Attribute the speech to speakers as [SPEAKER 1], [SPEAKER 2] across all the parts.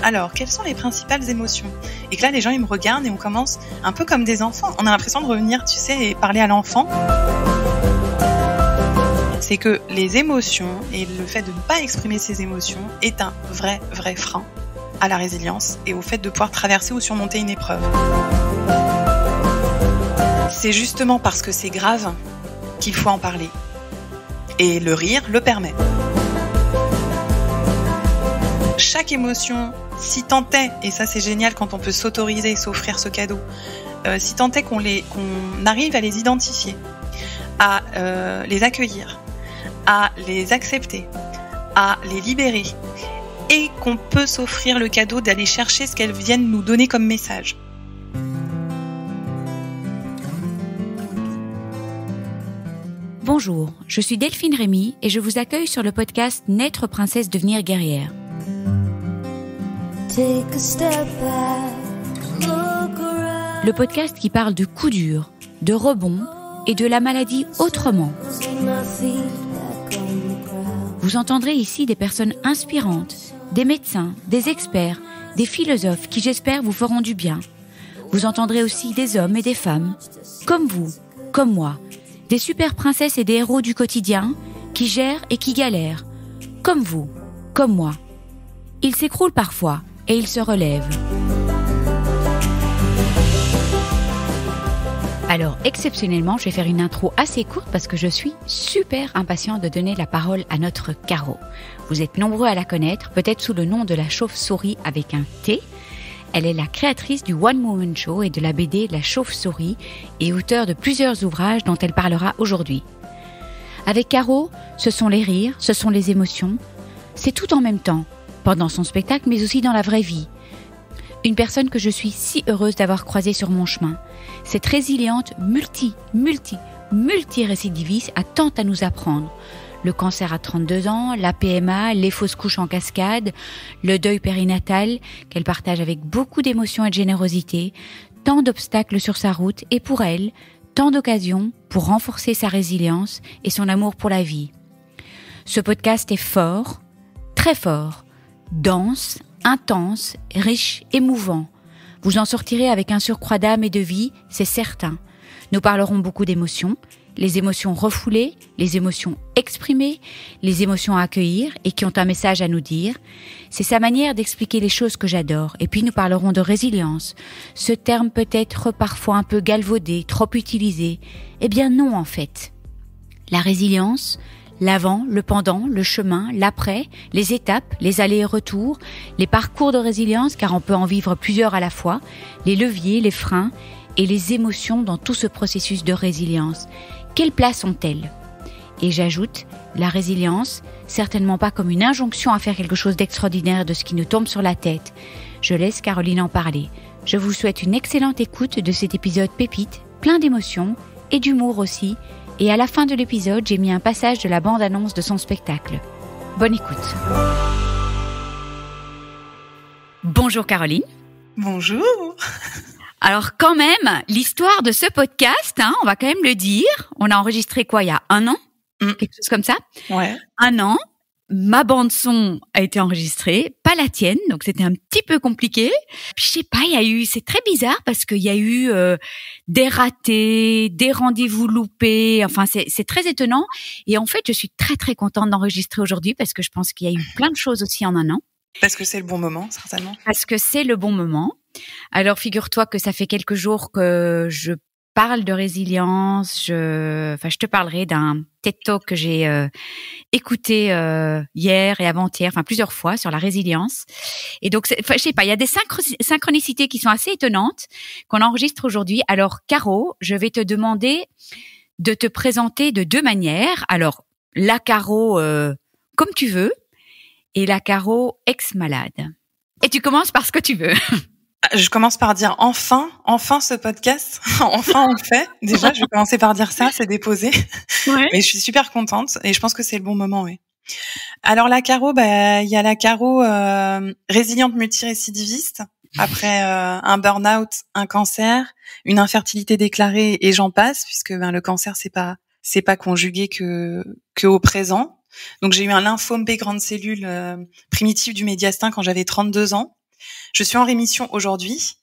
[SPEAKER 1] Alors, quelles sont les principales émotions ? Et que là, les gens, ils me regardent et on commence un peu comme des enfants. On a l'impression de revenir, tu sais, et parler à l'enfant. C'est que les émotions et le fait de ne pas exprimer ses émotions est un vrai frein à la résilience et au fait de pouvoir traverser ou surmonter une épreuve. C'est justement parce que c'est grave qu'il faut en parler. Et le rire le permet. Chaque émotion, si tant est, et ça c'est génial quand on peut s'autoriser et s'offrir ce cadeau, si tant est qu'on arrive à les identifier, à les accueillir, à les accepter, à les libérer, et qu'on peut s'offrir le cadeau d'aller chercher ce qu'elles viennent nous donner comme message.
[SPEAKER 2] Bonjour, je suis Delphine Rémy et je vous accueille sur le podcast Naître princesse, devenir guerrière. Le podcast qui parle de coups durs, de rebonds et de la maladie autrement. Vous entendrez ici des personnes inspirantes, des médecins, des experts, des philosophes qui j'espère vous feront du bien. Vous entendrez aussi des hommes et des femmes, comme vous, comme moi, des super princesses et des héros du quotidien qui gèrent et qui galèrent, comme vous, comme moi. Ils s'écroulent parfois et ils se relèvent. Alors, exceptionnellement, je vais faire une intro assez courte parce que je suis super impatiente de donner la parole à notre Caro. Vous êtes nombreux à la connaître, peut-être sous le nom de la chauve-souris avec un T. Elle est la créatrice du One Woman Show et de la BD La Chauve-souris et auteure de plusieurs ouvrages dont elle parlera aujourd'hui. Avec Caro, ce sont les rires, ce sont les émotions. C'est tout en même temps, pendant son spectacle mais aussi dans la vraie vie. Une personne que je suis si heureuse d'avoir croisée sur mon chemin. Cette résiliente multi-récidiviste a tant à nous apprendre. Le cancer à 32 ans, la PMA, les fausses couches en cascade, le deuil périnatal qu'elle partage avec beaucoup d'émotion et de générosité, tant d'obstacles sur sa route et pour elle, tant d'occasions pour renforcer sa résilience et son amour pour la vie. Ce podcast est fort, très fort, dense, intense, riche, émouvant. Vous en sortirez avec un surcroît d'âme et de vie, c'est certain. Nous parlerons beaucoup d'émotions, les émotions refoulées, les émotions exprimées, les émotions à accueillir et qui ont un message à nous dire. C'est sa manière d'expliquer les choses que j'adore. Et puis nous parlerons de résilience. Ce terme peut être parfois un peu galvaudé, trop utilisé. Eh bien non en fait. La résilience, l'avant, le pendant, le chemin, l'après, les étapes, les allers et retours, les parcours de résilience car on peut en vivre plusieurs à la fois, les leviers, les freins et les émotions dans tout ce processus de résilience. Quelle place ont-elles ? Et j'ajoute, la résilience, certainement pas comme une injonction à faire quelque chose d'extraordinaire de ce qui nous tombe sur la tête. Je laisse Caroline en parler. Je vous souhaite une excellente écoute de cet épisode pépite, plein d'émotions et d'humour aussi. Et à la fin de l'épisode, j'ai mis un passage de la bande-annonce de son spectacle. Bonne écoute. Bonjour Caroline.
[SPEAKER 1] Bonjour.
[SPEAKER 2] Alors quand même, l'histoire de ce podcast, on va quand même le dire, on a enregistré quoi, il y a 1 an ? Quelque chose comme ça ?
[SPEAKER 1] Ouais.
[SPEAKER 2] 1 an, ma bande-son a été enregistrée, pas la tienne, donc c'était un petit peu compliqué. Puis, je sais pas, c'est très bizarre parce qu'il y a eu des ratés, des rendez-vous loupés, enfin c'est très étonnant. Et en fait, je suis très très contente d'enregistrer aujourd'hui parce que je pense qu'il y a eu plein de choses aussi en 1 an.
[SPEAKER 1] Parce que c'est le bon moment, certainement.
[SPEAKER 2] Parce que c'est le bon moment. Alors, figure-toi que ça fait quelques jours que je parle de résilience. Je te parlerai d'un TED Talk que j'ai écouté hier et avant-hier, plusieurs fois sur la résilience. Et donc, je sais pas, il y a des synchronicités qui sont assez étonnantes qu'on enregistre aujourd'hui. Alors, Caro, je vais te demander de te présenter de 2 manières. Alors, la Caro comme tu veux et la Caro ex-malade. Et tu commences par ce que tu veux.
[SPEAKER 1] Je commence par dire enfin ce podcast. Enfin on le fait. Déjà, je vais commencer par dire ça, c'est déposé. Ouais. Mais je suis super contente et je pense que c'est le bon moment, oui. Alors la Caro, il y a la Caro résiliente multirécidiviste après un burn-out, un cancer, une infertilité déclarée et j'en passe puisque le cancer c'est pas conjugué que au présent. Donc j'ai eu un lymphome B grande cellule primitif du médiastin quand j'avais 32 ans. Je suis en rémission aujourd'hui.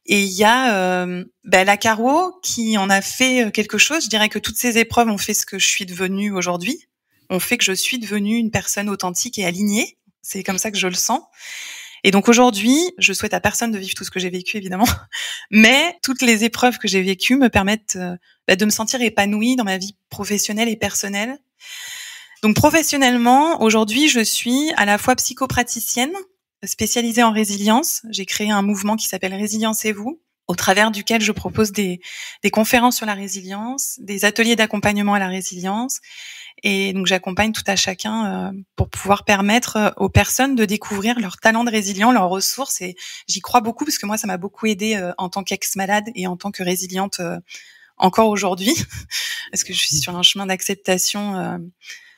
[SPEAKER 1] Et il y a la Caro qui en a fait quelque chose. Je dirais que toutes ces épreuves ont fait ce que je suis devenue aujourd'hui, ont fait que je suis devenue une personne authentique et alignée. C'est comme ça que je le sens. Et donc aujourd'hui, je souhaite à personne de vivre tout ce que j'ai vécu, évidemment, mais toutes les épreuves que j'ai vécues me permettent de me sentir épanouie dans ma vie professionnelle et personnelle. Donc professionnellement, aujourd'hui, je suis à la fois psychopraticienne, spécialisée en résilience. J'ai créé un mouvement qui s'appelle Résilience-vous, au travers duquel je propose des conférences sur la résilience, des ateliers d'accompagnement à la résilience. Et donc, j'accompagne tout à chacun pour pouvoir permettre aux personnes de découvrir leur talent de résilient, leurs ressources. Et j'y crois beaucoup parce que moi, ça m'a beaucoup aidée en tant qu'ex-malade et en tant que résiliente encore aujourd'hui, parce que je suis sur un chemin d'acceptation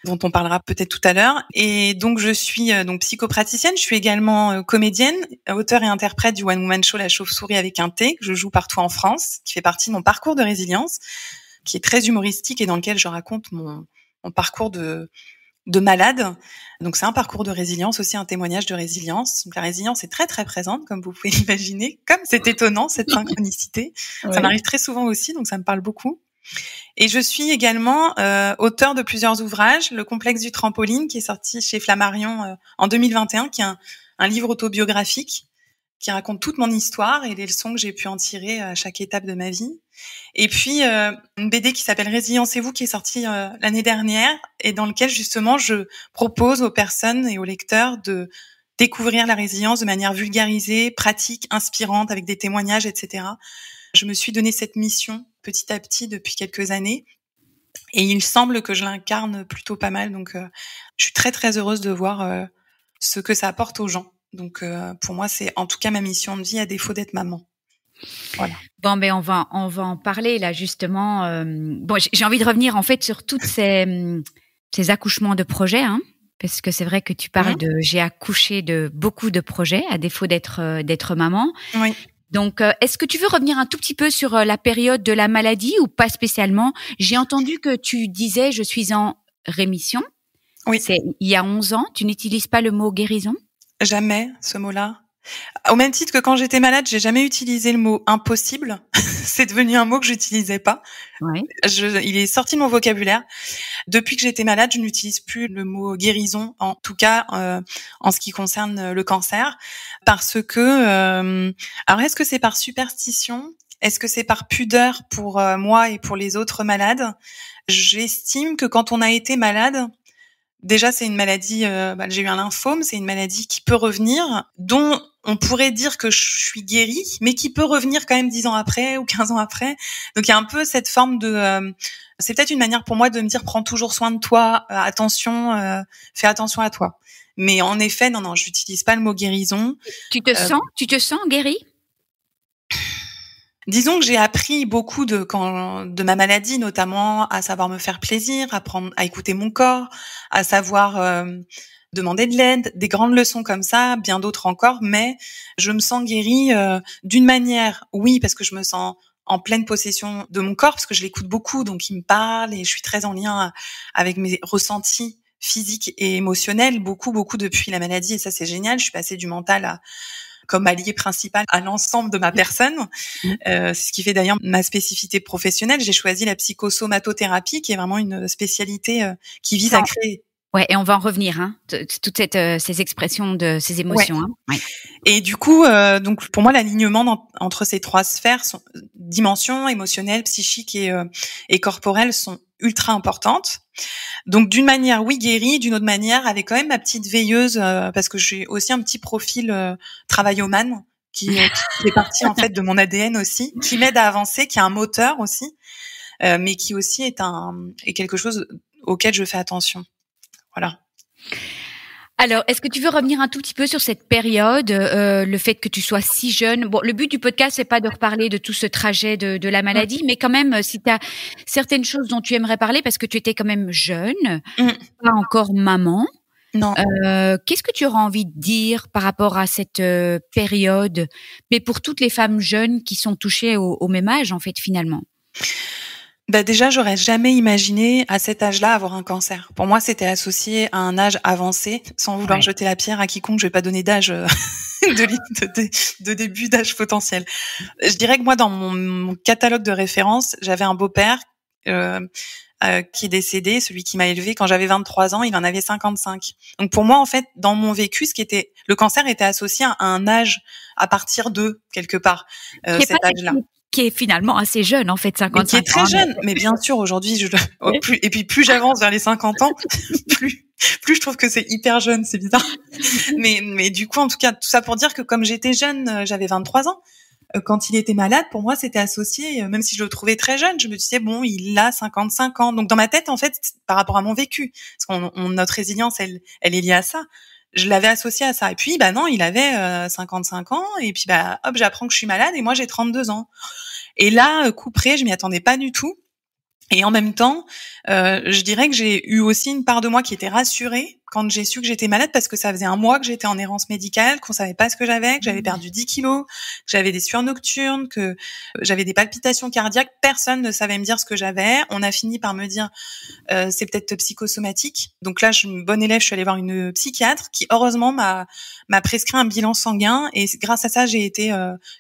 [SPEAKER 1] dont on parlera peut-être tout à l'heure. Et donc, je suis donc psychopraticienne. Je suis également comédienne, auteure et interprète du One Woman Show La Chauve-souris avec un T, que je joue partout en France, qui fait partie de mon parcours de résilience, qui est très humoristique et dans lequel je raconte mon parcours de malade. Donc, c'est un parcours de résilience, aussi un témoignage de résilience. Donc, la résilience est très, très présente, comme vous pouvez l'imaginer. Comme c'est étonnant, cette synchronicité. Ouais. Ça m'arrive très souvent aussi, donc ça me parle beaucoup. Et je suis également auteure de plusieurs ouvrages. Le complexe du trampoline, qui est sorti chez Flammarion en 2021, qui est un livre autobiographique qui raconte toute mon histoire et les leçons que j'ai pu en tirer à chaque étape de ma vie. Et puis, une BD qui s'appelle Résilience-vous, qui est sortie l'année dernière et dans lequel, justement, je propose aux personnes et aux lecteurs de découvrir la résilience de manière vulgarisée, pratique, inspirante, avec des témoignages, etc. Je me suis donné cette mission petit à petit depuis quelques années et il semble que je l'incarne plutôt pas mal. Donc, je suis très, très heureuse de voir ce que ça apporte aux gens. Donc, pour moi, c'est en tout cas ma mission de vie à défaut d'être maman. Voilà.
[SPEAKER 2] Bon, mais on va en parler là justement. Bon, j'ai envie de revenir en fait sur toutes ces accouchements de projets, hein, parce que c'est vrai que tu parles de j'ai accouché de beaucoup de projets à défaut d'être maman.
[SPEAKER 1] Oui.
[SPEAKER 2] Donc, est-ce que tu veux revenir un tout petit peu sur la période de la maladie ou pas spécialement? J'ai entendu que tu disais je suis en rémission.
[SPEAKER 1] Oui.
[SPEAKER 2] C'est il y a 11 ans. Tu n'utilises pas le mot guérison?
[SPEAKER 1] Jamais ce mot-là. Au même titre que quand j'étais malade, j'ai jamais utilisé le mot impossible. C'est devenu un mot que j'utilisais pas.
[SPEAKER 2] Ouais.
[SPEAKER 1] Il est sorti de mon vocabulaire. Depuis que j'étais malade, je n'utilise plus le mot guérison, en tout cas en ce qui concerne le cancer, parce que alors est-ce que c'est par superstition? Est-ce que c'est par pudeur pour moi et pour les autres malades? J'estime que quand on a été malade, déjà, c'est une maladie, j'ai eu un lymphome, c'est une maladie qui peut revenir, dont on pourrait dire que je suis guérie, mais qui peut revenir quand même 10 ans après ou 15 ans après. Donc, il y a un peu cette forme de... c'est peut-être une manière pour moi de me dire, prends toujours soin de toi, fais attention à toi. Mais en effet, non, j'utilise pas le mot guérison.
[SPEAKER 2] Tu te sens guérie?
[SPEAKER 1] Disons que j'ai appris beaucoup de ma maladie, notamment à savoir me faire plaisir, apprendre à écouter mon corps, à savoir demander de l'aide, des grandes leçons comme ça, bien d'autres encore, mais je me sens guérie d'une manière, oui, parce que je me sens en pleine possession de mon corps, parce que je l'écoute beaucoup, donc il me parle et je suis très en lien avec mes ressentis physiques et émotionnels, beaucoup depuis la maladie, et ça c'est génial, je suis passée du mental comme allié principal à l'ensemble de ma personne. C'est ce qui fait d'ailleurs ma spécificité professionnelle. J'ai choisi la psychosomatothérapie, qui est vraiment une spécialité qui vise à créer...
[SPEAKER 2] Ouais, et on va en revenir, hein, toutes ces expressions de ces émotions.
[SPEAKER 1] Ouais.
[SPEAKER 2] Hein. Ouais.
[SPEAKER 1] Et du coup, donc pour moi, l'alignement entre ces trois sphères, dimensions émotionnelles, psychiques et corporelles, sont ultra importantes. Donc d'une manière, oui, guérie, d'une autre manière, avec quand même ma petite veilleuse, parce que j'ai aussi un petit profil travaillomane qui est partie en fait de mon ADN aussi, qui m'aide à avancer, qui est un moteur aussi, mais qui aussi est quelque chose auquel je fais attention. Voilà.
[SPEAKER 2] Alors, est-ce que tu veux revenir un tout petit peu sur cette période, le fait que tu sois si jeune? Bon, le but du podcast, c'est pas de reparler de tout ce trajet de la maladie, mais quand même, si tu as certaines choses dont tu aimerais parler, parce que tu étais quand même jeune, pas encore maman.
[SPEAKER 1] Non.
[SPEAKER 2] Qu'est-ce que tu auras envie de dire par rapport à cette période, mais pour toutes les femmes jeunes qui sont touchées au même âge, en fait, finalement?
[SPEAKER 1] Déjà, j'aurais jamais imaginé à cet âge-là avoir un cancer. Pour moi, c'était associé à un âge avancé, sans vouloir jeter la pierre à quiconque. Je vais pas donner d'âge de début d'âge potentiel. Je dirais que moi, dans mon catalogue de référence, j'avais un beau-père qui est décédé, celui qui m'a élevé quand j'avais 23 ans, il en avait 55. Donc pour moi, en fait, dans mon vécu, le cancer était associé à un âge à partir de quelque part cet âge-là.
[SPEAKER 2] Qui est finalement assez jeune, en fait, 55 ans.
[SPEAKER 1] Qui est très jeune, mais bien sûr, aujourd'hui, plus j'avance vers les 50 ans, plus je trouve que c'est hyper jeune, c'est bizarre. Mais du coup, en tout cas, tout ça pour dire que comme j'étais jeune, j'avais 23 ans, quand il était malade, pour moi, c'était associé, même si je le trouvais très jeune, je me disais, bon, il a 55 ans. Donc, dans ma tête, en fait, par rapport à mon vécu, parce que notre résilience, elle est liée à ça. Je l'avais associé à ça. Et puis, non, il avait 55 ans. Et puis, hop, j'apprends que je suis malade et moi, j'ai 32 ans. Et là, coup près, je m'y attendais pas du tout. Et en même temps, je dirais que j'ai eu aussi une part de moi qui était rassurée quand j'ai su que j'étais malade, parce que ça faisait un mois que j'étais en errance médicale, qu'on savait pas ce que j'avais perdu 10 kilos, que j'avais des sueurs nocturnes, que j'avais des palpitations cardiaques. Personne ne savait me dire ce que j'avais. On a fini par me dire c'est peut-être psychosomatique. Donc là, je suis une bonne élève, je suis allée voir une psychiatre qui, heureusement, m'a prescrit un bilan sanguin, et grâce à ça, j'ai été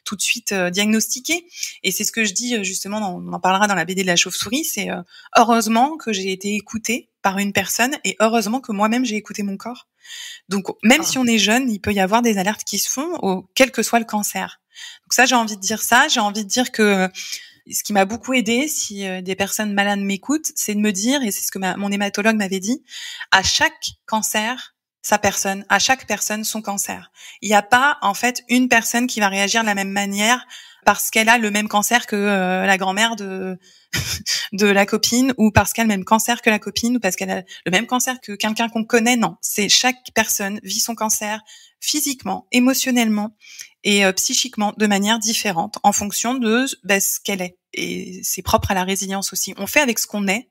[SPEAKER 1] tout de suite diagnostiquée. Et c'est ce que je dis justement, on en parlera dans la BD de la chauve-souris, c'est heureusement que j'ai été écoutée par une personne, et heureusement que moi-même j'ai écouté mon corps. Donc même si on est jeune, il peut y avoir des alertes qui se font, quel que soit le cancer. Donc ça, j'ai envie de dire ça. J'ai envie de dire que ce qui m'a beaucoup aidée, si des personnes malades m'écoutent, c'est de me dire, et c'est ce que mon hématologue m'avait dit, à chaque cancer, à chaque personne son cancer. Il n'y a pas en fait une personne qui va réagir de la même manière parce qu'elle a le même cancer que la grand-mère de la copine, ou parce qu'elle a le même cancer que la copine, ou parce qu'elle a le même cancer que quelqu'un qu'on connaît. Non, c'est chaque personne vit son cancer physiquement, émotionnellement et psychiquement de manière différente en fonction de ce qu'elle est. Et c'est propre à la résilience aussi. On fait avec ce qu'on est.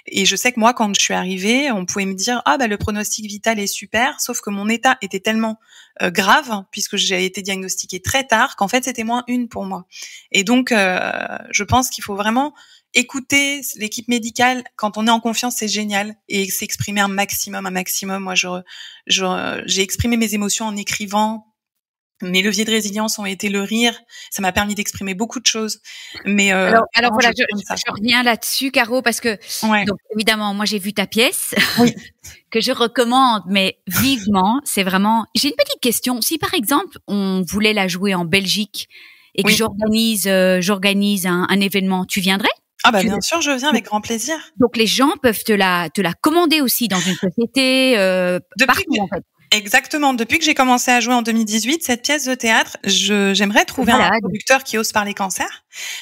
[SPEAKER 1] Et je sais que moi, quand je suis arrivée, on pouvait me dire le pronostic vital est super, sauf que mon état était tellement grave, puisque j'ai été diagnostiquée très tard, qu'en fait c'était -1 pour moi. Et donc je pense qu'il faut vraiment écouter l'équipe médicale. Quand on est en confiance, c'est génial, et s'exprimer un maximum. Moi, j'ai exprimé mes émotions en écrivant. Mes leviers de résilience ont été le rire. Ça m'a permis d'exprimer beaucoup de choses. Mais
[SPEAKER 2] alors voilà, je reviens là-dessus, Caro, parce que donc évidemment, moi j'ai vu ta pièce
[SPEAKER 1] oui.
[SPEAKER 2] que je recommande, mais vivement. C'est vraiment. J'ai une petite question. Si par exemple on voulait la jouer en Belgique et que j'organise un événement, tu viendrais?
[SPEAKER 1] Bien sûr, je viens avec grand plaisir.
[SPEAKER 2] Donc les gens peuvent te la commander aussi dans une société partout en fait.
[SPEAKER 1] Exactement. Depuis que j'ai commencé à jouer en 2018, cette pièce de théâtre, j'aimerais trouver un producteur qui ose parler cancer.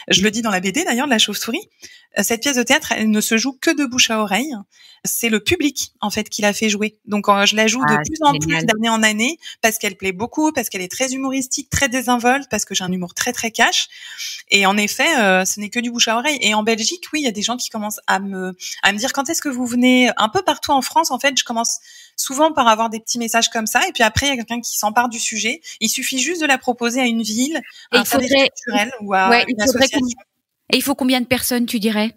[SPEAKER 1] Je le dis dans la BD d'ailleurs, de la chauve-souris. Cette pièce de théâtre, elle ne se joue que de bouche à oreille. C'est le public, en fait, qui l'a fait jouer. Donc, je la joue de plus en plus d'année en année, parce qu'elle plaît beaucoup, parce qu'elle est très humoristique, très désinvolte, parce que j'ai un humour très, très cash. Et en effet, ce n'est que du bouche à oreille. Et en Belgique, oui, il y a des gens qui commencent à me dire quand est-ce que vous venez. Un peu partout en France, en fait, je commence souvent par avoir des petits messages comme ça. Et puis après, il y a quelqu'un qui s'empare du sujet. Il suffit juste de la proposer à une ville, à un service culturel ou à une association.
[SPEAKER 2] Et il faut combien de personnes, tu dirais?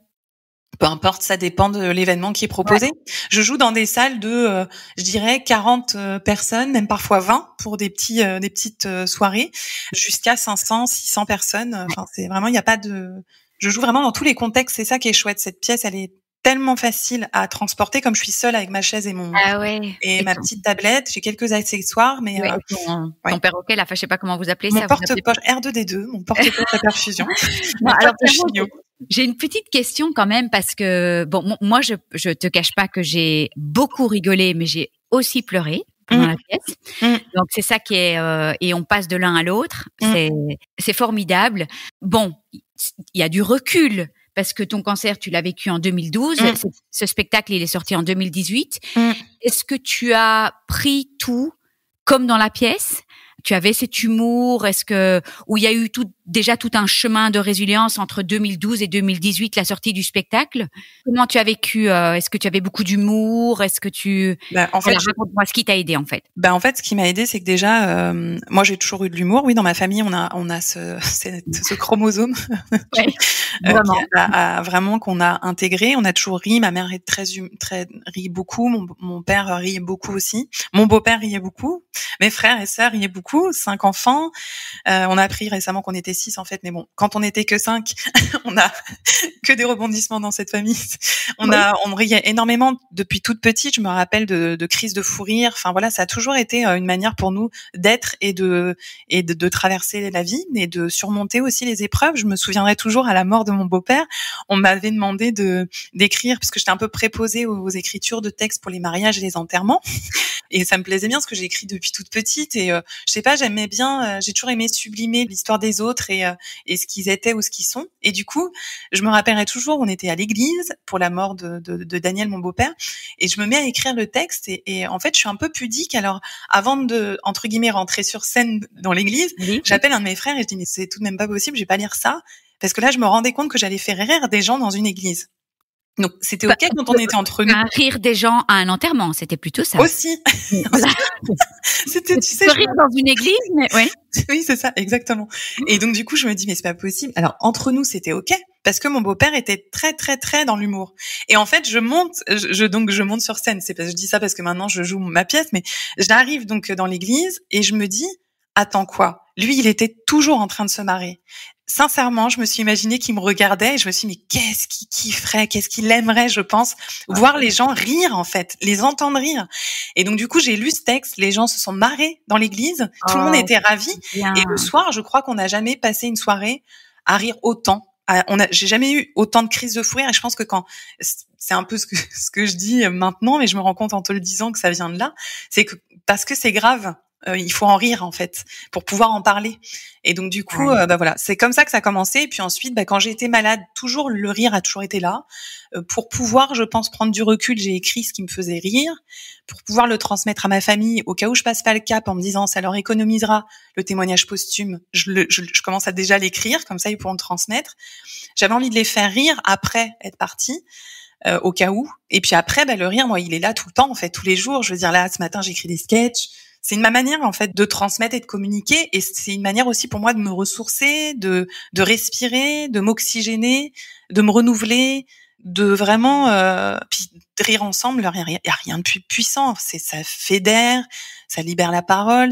[SPEAKER 1] Peu importe, ça dépend de l'événement qui est proposé. Je joue dans des salles de, je dirais, 40 personnes, même parfois 20 pour des petites soirées, jusqu'à 500, 600 personnes. Enfin, c'est vraiment, il n'y a pas de. Je joue vraiment dans tous les contextes. C'est ça qui est chouette. Cette pièce, elle est tellement facile à transporter, comme je suis seule avec ma chaise et ma petite tablette. J'ai quelques accessoires, mais
[SPEAKER 2] ton perroquet, là, je sais pas comment vous appelez
[SPEAKER 1] mon
[SPEAKER 2] ça.
[SPEAKER 1] Mon porte-poche R2D2, mon porte-poche à perfusion.
[SPEAKER 2] Alors, j'ai une petite question quand même, parce que moi, je te cache pas que j'ai beaucoup rigolé, mais j'ai aussi pleuré pendant la pièce. Donc c'est ça qui est et on passe de l'un à l'autre. C'est formidable. Bon, il y a du recul, parce que ton cancer, tu l'as vécu en 2012. Ce spectacle, il est sorti en 2018. Est-ce que tu as pris tout comme dans la pièce? Tu avais cet humour? Où il y a eu déjà tout un chemin de résilience entre 2012 et 2018, la sortie du spectacle? Comment tu as vécu? Est-ce que tu avais beaucoup d'humour? Est-ce que raconte-moi ce qui t'a aidé, en fait.
[SPEAKER 1] En fait, ce qui m'a aidé, c'est que déjà, moi, j'ai toujours eu de l'humour. Oui, dans ma famille, on a ce chromosome. Vraiment qu'on a intégré. On a toujours ri. Ma mère est très rit beaucoup. Mon père riait beaucoup aussi. Mon beau-père riait beaucoup. Mes frères et sœurs riaient beaucoup. beaucoup, 5 enfants. On a appris récemment qu'on était 6 en fait, mais bon, quand on était que 5, on a que des rebondissements dans cette famille. On riait énormément depuis toute petite. Je me rappelle de crises de fou rire. Enfin voilà, ça a toujours été une manière pour nous d'être et de traverser la vie, et de surmonter aussi les épreuves. Je me souviendrai toujours à la mort de mon beau-père, on m'avait demandé d'écrire, parce que j'étais un peu préposée aux écritures de textes pour les mariages et les enterrements. Et ça me plaisait bien, ce que j'ai écrit depuis toute petite. Et je sais pas, j'aimais bien, j'ai toujours aimé sublimer l'histoire des autres et ce qu'ils étaient ou ce qu'ils sont. Et du coup, je me rappellerai toujours, on était à l'église pour la mort de Daniel, mon beau-père, et je me mets à écrire le texte. Et en fait, je suis un peu pudique. Alors, avant de, entre guillemets, rentrer sur scène dans l'église, j'appelle un de mes frères et je dis, mais c'est tout de même pas possible, je vais pas lire ça. Parce que là, je me rendais compte que j'allais faire rire des gens dans une église. Donc, c'était OK quand on était entre nous.
[SPEAKER 2] Rire des gens à un enterrement, c'était plutôt ça.
[SPEAKER 1] Aussi.
[SPEAKER 2] Voilà.
[SPEAKER 1] C'était, tu sais.
[SPEAKER 2] Rire dans une église, mais ouais.
[SPEAKER 1] Oui, c'est ça, exactement. Et donc, du coup, je me dis, mais c'est pas possible. Alors, entre nous, c'était OK. Parce que mon beau-père était très, très, très dans l'humour. Et en fait, je monte sur scène. Je dis ça parce que maintenant, je joue ma pièce, mais j'arrive donc dans l'église et je me dis, attends quoi? Lui, il était toujours en train de se marrer. Sincèrement, je me suis imaginé qu'il me regardait et je me suis dit, mais qu'est-ce qu'il kifferait, qu'est-ce qu'il aimerait, je pense, voir les gens rire, en fait, les entendre rire. Et donc, du coup, j'ai lu ce texte, les gens se sont marrés dans l'église, tout le monde était ravi. Bien. Et le soir, je crois qu'on n'a jamais passé une soirée à rire autant. J'ai jamais eu autant de crises de fou rire, et je pense que c'est un peu ce que je dis maintenant, mais je me rends compte en te le disant que ça vient de là, c'est que, parce que c'est grave. Il faut en rire en fait pour pouvoir en parler. Et donc du coup, voilà, c'est comme ça que ça a commencé. Et puis ensuite, quand j'ai été malade, toujours le rire a toujours été là. Pour pouvoir, je pense, prendre du recul, j'ai écrit ce qui me faisait rire pour pouvoir le transmettre à ma famille au cas où je passe pas le cap, en me disant ça leur économisera le témoignage posthume. Je commence à déjà l'écrire, comme ça ils pourront le transmettre. J'avais envie de les faire rire après être partie. Au cas où. Et puis après, le rire, moi, il est là tout le temps, en fait, tous les jours. Je veux dire, là, ce matin, j'écris des sketchs. C'est ma manière, en fait, de transmettre et de communiquer. Et c'est une manière aussi pour moi de me ressourcer, de respirer, de m'oxygéner, de me renouveler, de vraiment, puis de rire ensemble. Il y a rien de plus puissant. Ça fédère, ça libère la parole,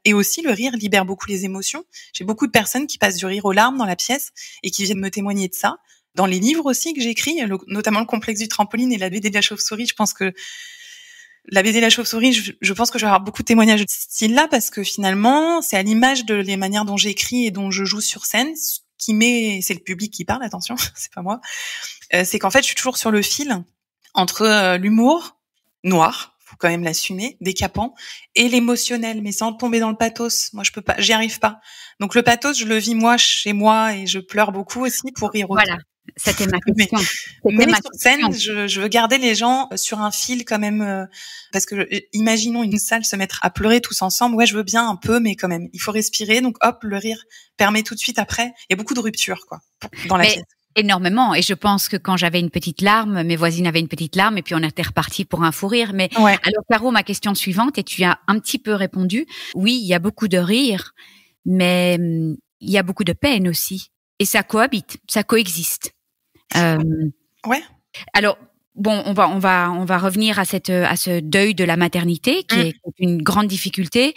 [SPEAKER 1] et aussi le rire libère beaucoup les émotions. J'ai beaucoup de personnes qui passent du rire aux larmes dans la pièce et qui viennent me témoigner de ça. Dans les livres aussi que j'écris, notamment le complexe du trampoline et la BD de la chauve-souris, je pense que la BD de la chauve-souris, je pense que je vais avoir beaucoup de témoignages de ce style-là, parce que finalement, c'est à l'image de les manières dont j'écris et dont je joue sur scène, c'est le public qui parle, attention, c'est pas moi. C'est qu'en fait, je suis toujours sur le fil entre l'humour noir, faut quand même l'assumer, décapant, et l'émotionnel, mais sans tomber dans le pathos. Moi, je peux pas, j'y arrive pas. Donc le pathos, je le vis moi chez moi et je pleure beaucoup aussi pour rire autant.
[SPEAKER 2] Voilà. C'était ma question.
[SPEAKER 1] Mais sur scène, je veux garder les gens sur un fil quand même, parce que imaginons une salle se mettre à pleurer tous ensemble. Ouais, je veux bien un peu, mais quand même, il faut respirer. Donc hop, le rire permet tout de suite après. Il y a beaucoup de ruptures, quoi, dans la pièce.
[SPEAKER 2] Énormément. Et je pense que quand j'avais une petite larme, mes voisines avaient une petite larme et puis on était reparti pour un fou rire. Mais
[SPEAKER 1] ouais.
[SPEAKER 2] Alors, Caro, ma question suivante, et tu as un petit peu répondu. Oui, il y a beaucoup de rire, mais il y a beaucoup de peine aussi. Et ça cohabite, ça coexiste.
[SPEAKER 1] Ouais.
[SPEAKER 2] Alors, bon, on va revenir à ce deuil de la maternité qui est une grande difficulté.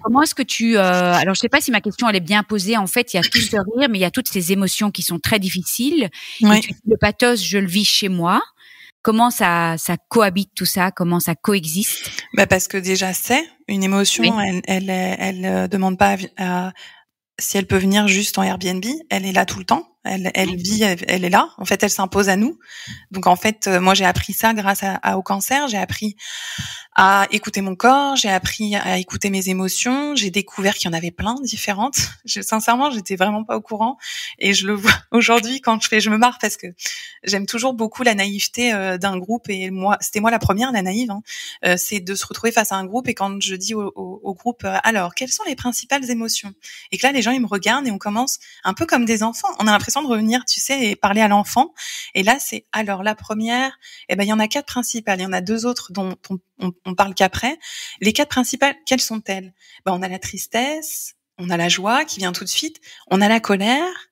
[SPEAKER 2] Comment est-ce que tu alors je sais pas si ma question elle est bien posée. En fait, il y a tout ce rire, mais il y a toutes ces émotions qui sont très difficiles.
[SPEAKER 1] Ouais.
[SPEAKER 2] Et le pathos, je le vis chez moi. Comment ça cohabite tout ça? Comment ça coexiste?
[SPEAKER 1] Parce que déjà c'est une émotion. Oui. Elle demande pas si elle peut venir juste en Airbnb. Elle est là tout le temps. Elle vit, elle est là. En fait, elle s'impose à nous. Donc, en fait, moi, j'ai appris ça grâce au cancer. J'ai appris à écouter mon corps. J'ai appris à écouter mes émotions. J'ai découvert qu'il y en avait plein différentes. Sincèrement, j'étais vraiment pas au courant. Et je le vois aujourd'hui quand je me marre parce que j'aime toujours beaucoup la naïveté d'un groupe. Et moi, c'était moi la première, la naïve. C'est de se retrouver face à un groupe. Et quand je dis au groupe, alors, quelles sont les principales émotions? Et que là, les gens, ils me regardent et on commence un peu comme des enfants. On a l'impression de revenir, tu sais, et parler à l'enfant. Et là, c'est alors la première, il y en a 4 principales. Il y en a 2 autres dont on parle qu'après. Les 4 principales, quelles sont-elles? On a la tristesse, on a la joie qui vient tout de suite, on a la colère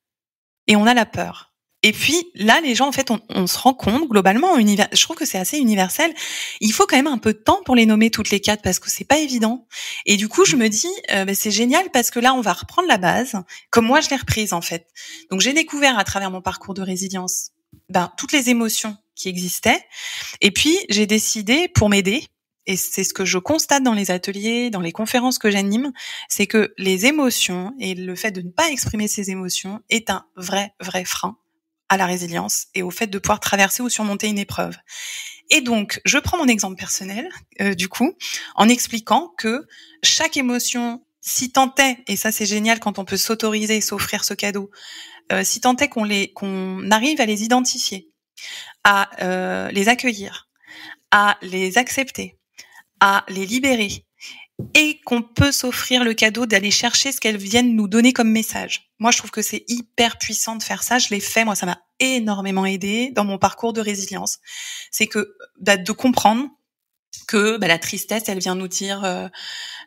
[SPEAKER 1] et on a la peur. Et puis là, les gens, en fait, on se rend compte globalement, je trouve que c'est assez universel. Il faut quand même un peu de temps pour les nommer toutes les 4 parce que c'est pas évident. Et du coup, je me dis, c'est génial parce que là, on va reprendre la base, comme moi je l'ai reprise en fait. Donc j'ai découvert à travers mon parcours de résilience, toutes les émotions qui existaient. Et puis j'ai décidé, pour m'aider, et c'est ce que je constate dans les ateliers, dans les conférences que j'anime, c'est que les émotions et le fait de ne pas exprimer ces émotions est un vrai frein à la résilience et au fait de pouvoir traverser ou surmonter une épreuve. Et donc, je prends mon exemple personnel, du coup, en expliquant que chaque émotion, si tant est, et ça c'est génial quand on peut s'autoriser et s'offrir ce cadeau, si tant est qu'on arrive à les identifier, à les accueillir, à les accepter, à les libérer, et qu'on peut s'offrir le cadeau d'aller chercher ce qu'elles viennent nous donner comme message. Moi, je trouve que c'est hyper puissant de faire ça. Je l'ai fait. Moi, ça m'a énormément aidé dans mon parcours de résilience. C'est que de comprendre que la tristesse, elle vient nous dire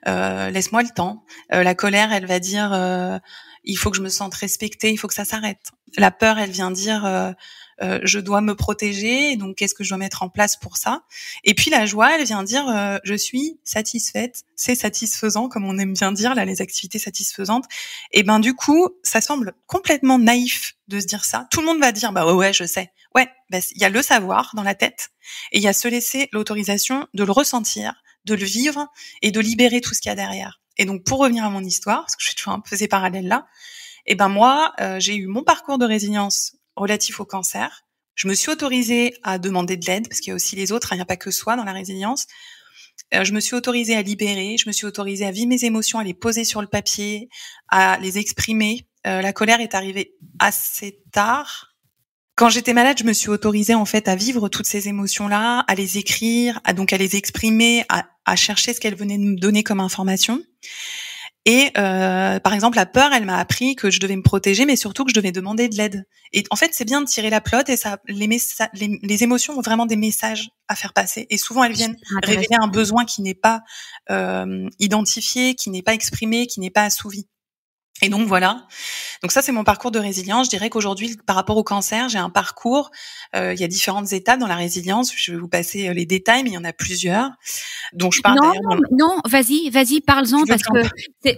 [SPEAKER 1] laisse-moi le temps. La colère, elle va dire il faut que je me sente respectée, il faut que ça s'arrête. La peur, elle vient dire je dois me protéger, donc qu'est-ce que je dois mettre en place pour ça? Et puis la joie, elle vient dire je suis satisfaite, c'est satisfaisant, comme on aime bien dire là, les activités satisfaisantes. Et du coup, ça semble complètement naïf de se dire ça. Tout le monde va dire ouais, je sais. Ouais, il y a le savoir dans la tête et il y a se laisser l'autorisation de le ressentir, de le vivre et de libérer tout ce qu'il y a derrière. Et donc pour revenir à mon histoire, parce que je suis toujours un peu ces parallèles là, moi j'ai eu mon parcours de résilience relatif au cancer. Je me suis autorisée à demander de l'aide, parce qu'il y a aussi les autres, il n'y a pas que soi dans la résilience. Je me suis autorisée à libérer, je me suis autorisée à vivre mes émotions, à les poser sur le papier, à les exprimer. La colère est arrivée assez tard. Quand j'étais malade, je me suis autorisée en fait à vivre toutes ces émotions-là, à les écrire, à les exprimer, à chercher ce qu'elles venaient me donner comme information. Et par exemple, la peur, elle m'a appris que je devais me protéger, mais surtout que je devais demander de l'aide. Et en fait, c'est bien de tirer la pelote et ça, les émotions ont vraiment des messages à faire passer. Et souvent, elles viennent révéler un besoin qui n'est pas identifié, qui n'est pas exprimé, qui n'est pas assouvi. Et donc voilà. Donc ça, c'est mon parcours de résilience. Je dirais qu'aujourd'hui, par rapport au cancer, j'ai un parcours. Il y a différentes étapes dans la résilience. Je vais vous passer les détails, mais il y en a plusieurs. Donc je parle.
[SPEAKER 2] Non, vas-y, parle-en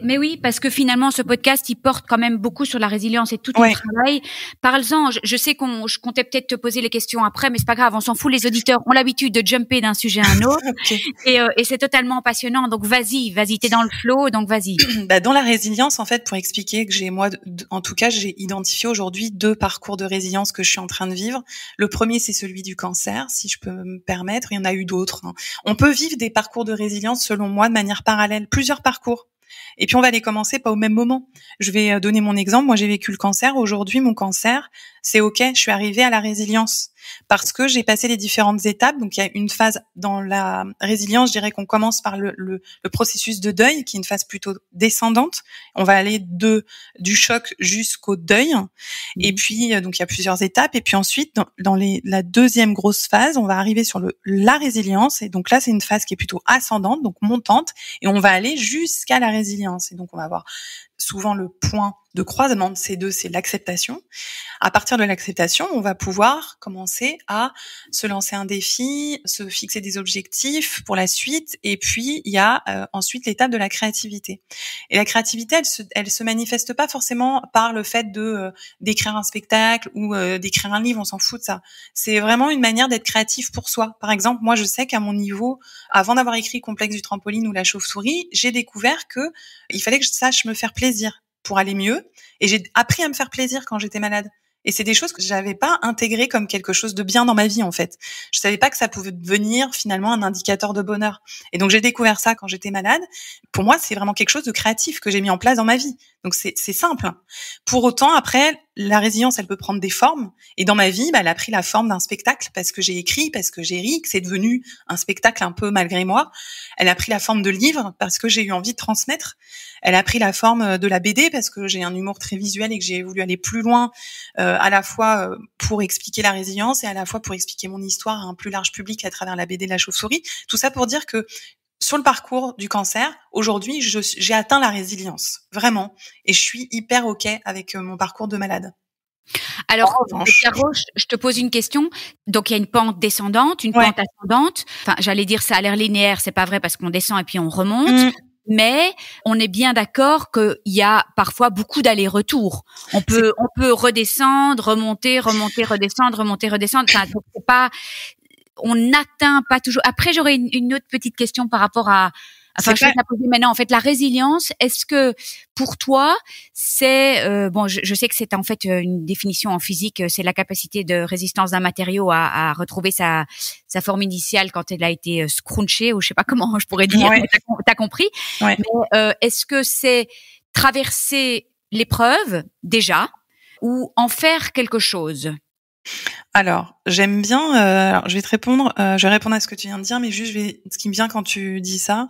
[SPEAKER 2] mais oui, parce que finalement, ce podcast, il porte quand même beaucoup sur la résilience et tout ton travail. Parle-en. Je sais je comptais peut-être te poser les questions après, mais c'est pas grave. On s'en fout. Les auditeurs ont l'habitude de jumper d'un sujet à un autre. Okay. Et c'est totalement passionnant. Donc vas-y, t'es dans le flow. Donc vas-y.
[SPEAKER 1] Dans la résilience, en fait, pour expliquer que en tout cas, j'ai identifié aujourd'hui 2 parcours de résilience que je suis en train de vivre. Le premier, c'est celui du cancer, si je peux me permettre. Il y en a eu d'autres. On peut vivre des parcours de résilience, selon moi, de manière parallèle, plusieurs parcours. Et puis on va les commencer pas au même moment. Je vais donner mon exemple. Moi, j'ai vécu le cancer. Aujourd'hui, mon cancer, c'est OK. Je suis arrivée à la résilience parce que j'ai passé les différentes étapes. Donc, il y a une phase dans la résilience. Je dirais qu'on commence par le processus de deuil, qui est une phase plutôt descendante. On va aller du choc jusqu'au deuil. Et puis, donc, il y a plusieurs étapes. Et puis ensuite, dans la deuxième grosse phase, on va arriver sur la résilience. Et donc là, c'est une phase qui est plutôt ascendante, donc montante. Et on va aller jusqu'à la résilience. Et donc, on va avoir souvent le point de croisement de ces deux, c'est l'acceptation. À partir de l'acceptation, on va pouvoir commencer à se lancer un défi, se fixer des objectifs pour la suite. Et puis, il y a ensuite l'étape de la créativité. Et la créativité, elle se manifeste pas forcément par le fait d'écrire un spectacle ou d'écrire un livre, on s'en fout de ça. C'est vraiment une manière d'être créatif pour soi. Par exemple, moi, je sais qu'à mon niveau, avant d'avoir écrit Complexe du trampoline ou La chauve-souris, j'ai découvert que il fallait que je sache me faire plaisir pour aller mieux. Et j'ai appris à me faire plaisir quand j'étais malade. Et c'est des choses que j'avais pas intégrées comme quelque chose de bien dans ma vie, en fait. Je savais pas que ça pouvait devenir finalement un indicateur de bonheur. Et donc j'ai découvert ça quand j'étais malade. Pour moi, c'est vraiment quelque chose de créatif que j'ai mis en place dans ma vie. Donc c'est simple. Pour autant, après, la résilience, elle peut prendre des formes. Et dans ma vie, elle a pris la forme d'un spectacle parce que j'ai écrit, parce que j'ai ri, que c'est devenu un spectacle un peu malgré moi. Elle a pris la forme de livre parce que j'ai eu envie de transmettre. Elle a pris la forme de la BD parce que j'ai un humour très visuel et que j'ai voulu aller plus loin, à la fois pour expliquer la résilience et à la fois pour expliquer mon histoire à un plus large public à travers la BD de La chauve-souris. Tout ça pour dire que sur le parcours du cancer, aujourd'hui, j'ai atteint la résilience, vraiment. Et je suis hyper OK avec mon parcours de malade.
[SPEAKER 2] Alors, Caro, je te pose une question. Donc, il y a une pente descendante, une pente ascendante. Enfin, j'allais dire ça a l'air linéaire, c'est pas vrai parce qu'on descend et puis on remonte. Mais on est bien d'accord qu'il y a parfois beaucoup d'allers-retours. On peut redescendre, remonter, redescendre, remonter, redescendre. Enfin, c'est pas, on n'atteint pas toujours. Après, j'aurais une autre petite question par rapport à, enfin, je vais te la poser maintenant. En fait, la résilience, est-ce que pour toi, c'est bon, je sais que c'est en fait une définition en physique, c'est la capacité de résistance d'un matériau à retrouver sa forme initiale quand elle a été scrunchée, ou je sais pas comment je pourrais dire. Ouais. T'as compris. Ouais. Mais est-ce que c'est traverser l'épreuve déjà ou en faire quelque chose?
[SPEAKER 1] Alors, j'aime bien. Alors, je vais te répondre. Je vais répondre à ce que tu viens de dire, mais juste, ce qui me vient quand tu dis ça,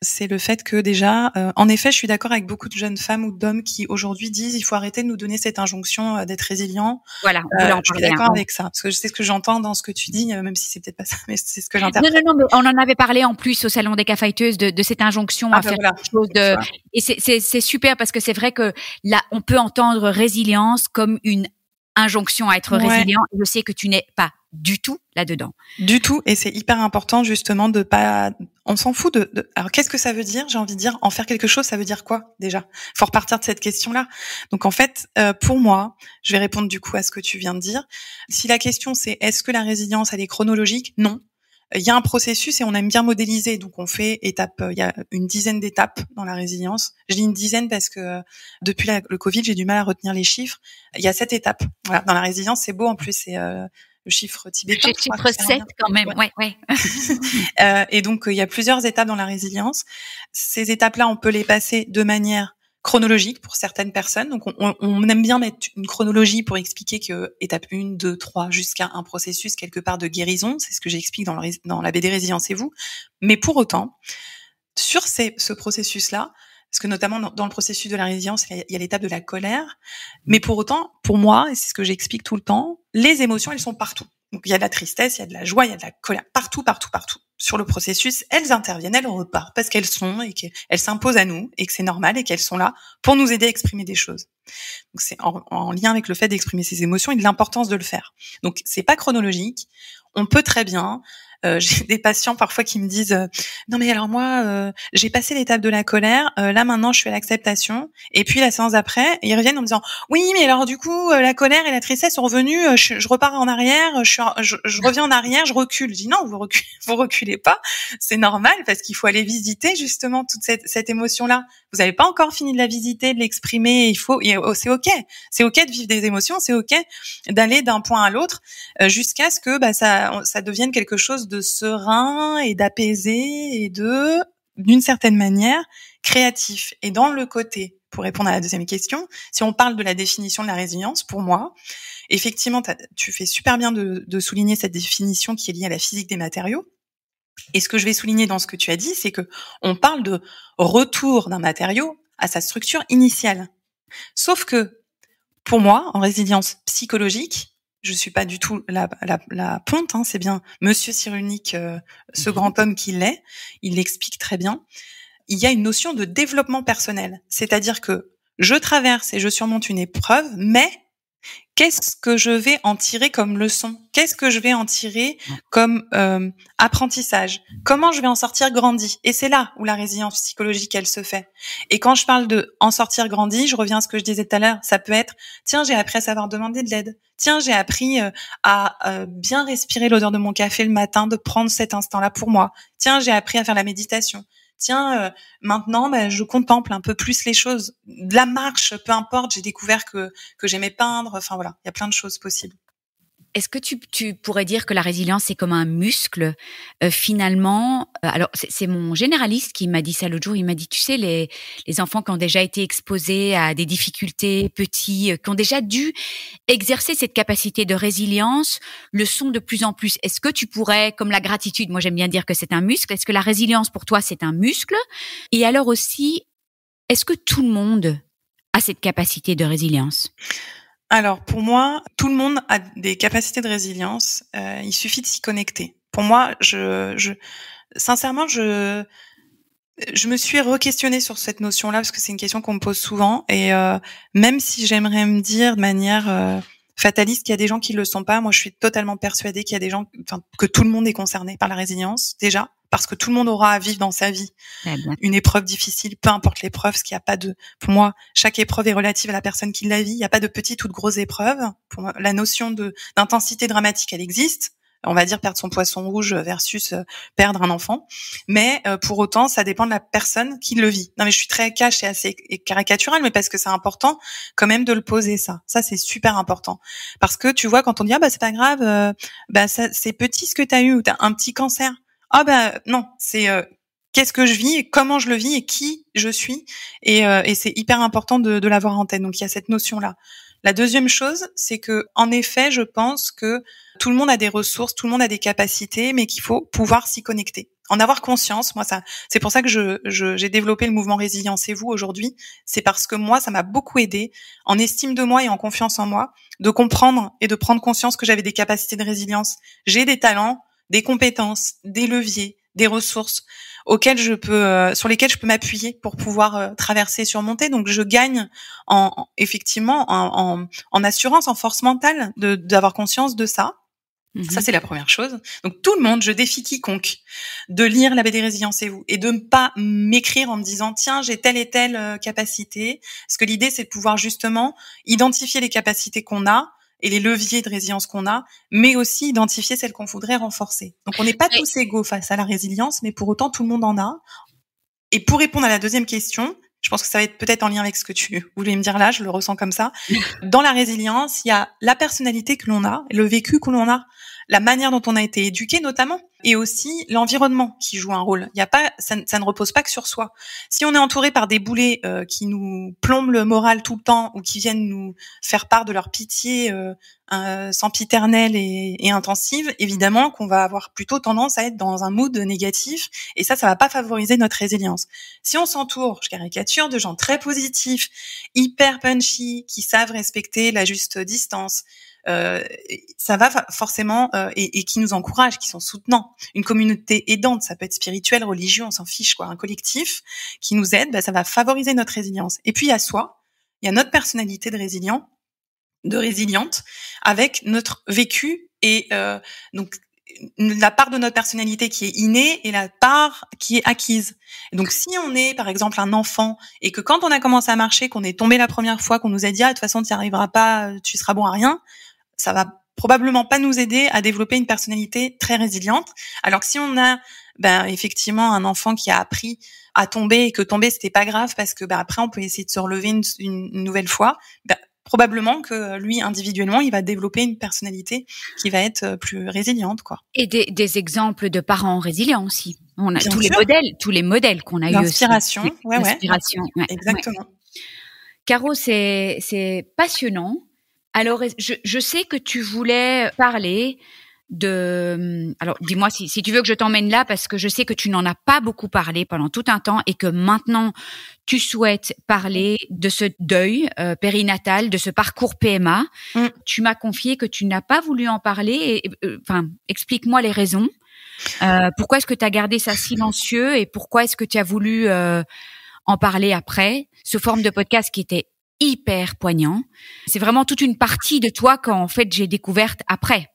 [SPEAKER 1] c'est le fait que déjà, en effet, je suis d'accord avec beaucoup de jeunes femmes ou d'hommes qui aujourd'hui disent il faut arrêter de nous donner cette injonction d'être résilient. Voilà. Je suis d'accord avec ça, parce que je sais ce que j'entends dans ce que tu dis, même si c'est peut-être pas ça, mais c'est ce que j'interprète.
[SPEAKER 2] Non, mais on en avait parlé en plus au salon des cafeteuses de cette injonction à faire quelque chose de. Et c'est super parce que c'est vrai que là, on peut entendre résilience comme une injonction à être résilient. Je sais que tu n'es pas du tout là-dedans.
[SPEAKER 1] Du tout, et c'est hyper important justement de pas. On s'en fout de. Alors qu'est-ce que ça veut dire ? J'ai envie de dire en faire quelque chose, ça veut dire quoi déjà ? Faut repartir de cette question-là. Donc en fait, pour moi, je vais répondre du coup à ce que tu viens de dire. Si la question c'est est-ce que la résilience elle est chronologique ? Non. Il y a un processus et on aime bien modéliser. Donc, on fait étape. Il y a une dizaine d'étapes dans la résilience. Je dis une dizaine parce que depuis le Covid, j'ai du mal à retenir les chiffres. Il y a 7 étapes. Voilà. Dans la résilience, c'est beau. En plus, c'est le chiffre tibétain.
[SPEAKER 2] Le chiffre 7 quand même. Ouais.
[SPEAKER 1] Et donc, il y a plusieurs étapes dans la résilience. Ces étapes-là, on peut les passer de manière chronologique pour certaines personnes. Donc, on aime bien mettre une chronologie pour expliquer que étape 1, 2, 3, jusqu'à un processus quelque part de guérison. C'est ce que j'explique dans la BD Résilience-vous. Mais pour autant, sur ce processus-là, parce que notamment dans le processus de la résilience, il y a l'étape de la colère. Mais pour autant, pour moi, et c'est ce que j'explique tout le temps, les émotions, elles sont partout. Donc, il y a de la tristesse, il y a de la joie, il y a de la colère. Partout. Sur le processus, elles interviennent, elles repartent parce qu'elles sont et qu'elles s'imposent à nous et que c'est normal et qu'elles sont là pour nous aider à exprimer des choses. Donc, c'est en lien avec le fait d'exprimer ses émotions et de l'importance de le faire. Donc, c'est pas chronologique. On peut très bien. J'ai des patients parfois qui me disent non mais alors moi j'ai passé l'étape de la colère, là maintenant je suis à l'acceptation, et puis la séance d'après ils reviennent en me disant oui mais alors du coup la colère et la tristesse sont revenues, je repars en arrière, je reviens en arrière, je recule. Je dis non, vous reculez pas, c'est normal parce qu'il faut aller visiter justement toute cette émotion là. Vous n'avez pas encore fini de la visiter, de l'exprimer, c'est ok de vivre des émotions, c'est ok d'aller d'un point à l'autre jusqu'à ce que ça devienne quelque chose de serein et d'apaisé et d'une certaine manière, créatif. Et dans le côté, pour répondre à la deuxième question, si on parle de la définition de la résilience, pour moi, effectivement, tu fais super bien de souligner cette définition qui est liée à la physique des matériaux. Et ce que je vais souligner dans ce que tu as dit, c'est que on parle de retour d'un matériau à sa structure initiale. Sauf que, pour moi, en résilience psychologique, je suis pas du tout la ponte, hein, c'est bien Monsieur Cyrulnik, ce grand homme qui l'est, il l'explique très bien. Il y a une notion de développement personnel, c'est-à-dire que je traverse et je surmonte une épreuve, mais qu'est-ce que je vais en tirer comme leçon ? Qu'est-ce que je vais en tirer comme apprentissage ? Comment je vais en sortir grandi ? Et c'est là où la résilience psychologique, elle se fait. Et quand je parle de en sortir grandi, je reviens à ce que je disais tout à l'heure, ça peut être « Tiens, j'ai appris à savoir demander de l'aide. Tiens, j'ai appris à bien respirer l'odeur de mon café le matin, de prendre cet instant-là pour moi. Tiens, j'ai appris à faire la méditation. Tiens, maintenant, je contemple un peu plus les choses. De la marche, peu importe, j'ai découvert que j'aimais peindre. Enfin voilà, il y a plein de choses possibles.
[SPEAKER 2] Est-ce que tu pourrais dire que la résilience, c'est comme un muscle finalement alors, c'est mon généraliste qui m'a dit ça l'autre jour. Il m'a dit, tu sais, les enfants qui ont déjà été exposés à des difficultés, petits, qui ont déjà dû exercer cette capacité de résilience, le sont de plus en plus. Est-ce que tu pourrais, comme la gratitude, moi j'aime bien dire que c'est un muscle, est-ce que la résilience pour toi, c'est un muscle ? Et alors aussi, est-ce que tout le monde a cette capacité de résilience ?
[SPEAKER 1] Alors, pour moi, tout le monde a des capacités de résilience. Il suffit de s'y connecter. Pour moi, sincèrement, je me suis re-questionnée sur cette notion-là parce que c'est une question qu'on me pose souvent. Et même si j'aimerais me dire de manière fataliste qu'il y a des gens qui le sont pas. Moi, je suis totalement persuadée qu'il y a des gens, que tout le monde est concerné par la résilience, déjà, parce que tout le monde aura à vivre dans sa vie une épreuve difficile, peu importe l'épreuve, parce qu'il n'y a pas pour moi, chaque épreuve est relative à la personne qui la vit. Il n'y a pas de petite ou de grosse épreuve. Pour moi, la notion d'intensité dramatique, elle existe. On va dire perdre son poisson rouge versus perdre un enfant. Mais pour autant, ça dépend de la personne qui le vit. Non, mais je suis très cash et assez caricaturale, mais parce que c'est important quand même de le poser, ça. Ça, c'est super important. Parce que tu vois, quand on dit, c'est pas grave, c'est petit ce que t'as eu, ou t'as un petit cancer. Non, c'est qu'est-ce que je vis et comment je le vis et qui je suis. Et c'est hyper important de l'avoir en tête. Donc, il y a cette notion-là. La deuxième chose, c'est que, en effet, je pense que tout le monde a des ressources, tout le monde a des capacités, mais qu'il faut pouvoir s'y connecter. En avoir conscience, moi, c'est pour ça que j'ai développé le mouvement Résilience-vous aujourd'hui. C'est parce que moi, ça m'a beaucoup aidé, en estime de moi et en confiance en moi, de comprendre et de prendre conscience que j'avais des capacités de résilience. J'ai des talents, des compétences, des leviers, des ressources sur lesquelles je peux m'appuyer pour pouvoir traverser et surmonter. Donc je gagne effectivement en assurance, en force mentale d'avoir conscience de ça. Ça, c'est la première chose. Donc tout le monde, je défie quiconque de lire la BD Résilience-vous et de ne pas m'écrire en me disant tiens, j'ai telle et telle capacité. Parce que l'idée, c'est de pouvoir justement identifier les capacités qu'on a et les leviers de résilience qu'on a, mais aussi identifier celles qu'on voudrait renforcer. Donc on n'est pas tous égaux face à la résilience, mais pour autant tout le monde en a. Et pour répondre à la deuxième question, je pense que ça va être peut-être en lien avec ce que tu voulais me dire là, je le ressens comme ça. Dans la résilience, il y a la personnalité que l'on a, le vécu que l'on a, la manière dont on a été éduqué notamment, et aussi l'environnement qui joue un rôle. Ça ne repose pas que sur soi. Si on est entouré par des boulets qui nous plombent le moral tout le temps ou qui viennent nous faire part de leur pitié sempiternelle et intensive, évidemment qu'on va avoir plutôt tendance à être dans un mood négatif, et ça va pas favoriser notre résilience. Si on s'entoure, je caricature, de gens très positifs, hyper punchy, qui savent respecter la juste distance, ça va forcément et qui nous encouragent, qui sont soutenants. Une communauté aidante, ça peut être spirituel, religieux, on s'en fiche quoi. Un collectif qui nous aide, ça va favoriser notre résilience. Et puis il y a notre personnalité de résiliente avec notre vécu et donc la part de notre personnalité qui est innée et la part qui est acquise. Et donc si on est par exemple un enfant et que quand on a commencé à marcher, qu'on est tombé la première fois, qu'on nous a dit de toute façon tu n'y arriveras pas, tu seras bon à rien, ça va probablement pas nous aider à développer une personnalité très résiliente. Alors que si on a effectivement un enfant qui a appris à tomber et que tomber c'était pas grave parce que après on peut essayer de se relever une nouvelle fois, probablement que lui individuellement il va développer une personnalité qui va être plus résiliente quoi.
[SPEAKER 2] Et des exemples de parents résilients aussi. On a tous les modèles qu'on a eu aussi.
[SPEAKER 1] L'inspiration,
[SPEAKER 2] l'inspiration,
[SPEAKER 1] ouais. Exactement.
[SPEAKER 2] Ouais. Caro, c'est passionnant. Alors, je sais que tu voulais parler alors dis-moi si tu veux que je t'emmène là, parce que je sais que tu n'en as pas beaucoup parlé pendant tout un temps et que maintenant tu souhaites parler de ce deuil périnatal, de ce parcours PMA. Tu m'as confié que tu n'as pas voulu en parler. Explique-moi les raisons. Pourquoi est-ce que tu as gardé ça silencieux et pourquoi est-ce que tu as voulu en parler après, ce forme de podcast qui était hyper poignant. C'est vraiment toute une partie de toi qu'en fait j'ai découverte après.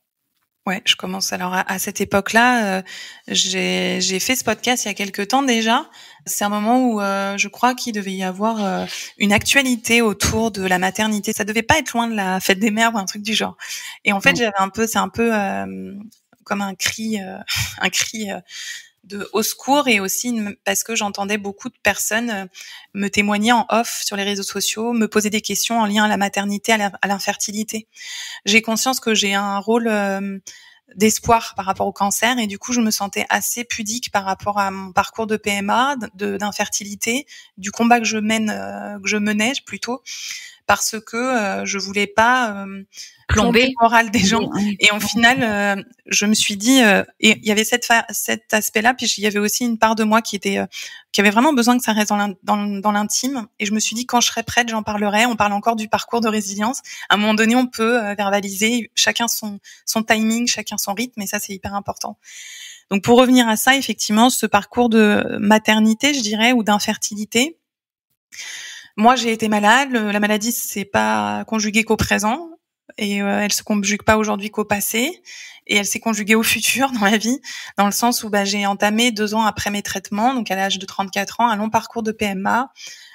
[SPEAKER 1] Ouais, je commence alors à cette époque-là. J'ai fait ce podcast il y a quelque temps déjà. C'est un moment où je crois qu'il devait y avoir une actualité autour de la maternité. Ça devait pas être loin de la fête des mères ou un truc du genre. Et en fait, c'est un peu comme un cri de au secours, et aussi parce que j'entendais beaucoup de personnes me témoigner en off sur les réseaux sociaux, me poser des questions en lien à la maternité, à l'infertilité. J'ai conscience que j'ai un rôle d'espoir par rapport au cancer, et du coup je me sentais assez pudique par rapport à mon parcours de PMA, d'infertilité, du combat que je menais plutôt, parce que je voulais pas plomber le moral des gens. Et au final, je me suis dit, et il y avait cet aspect-là, puis il y avait aussi une part de moi qui avait vraiment besoin que ça reste dans l'intime. Et je me suis dit, quand je serai prête, j'en parlerai. On parle encore du parcours de résilience. À un moment donné, on peut verbaliser, chacun son timing, chacun son rythme, et ça, c'est hyper important. Donc, pour revenir à ça, effectivement, ce parcours de maternité, je dirais, ou d'infertilité, moi, j'ai été malade. La maladie, c'est pas conjugué qu'au présent. et elle se conjugue pas aujourd'hui qu'au passé, et elle s'est conjuguée au futur dans ma vie, dans le sens où j'ai entamé 2 ans après mes traitements, donc à l'âge de 34 ans, un long parcours de PMA,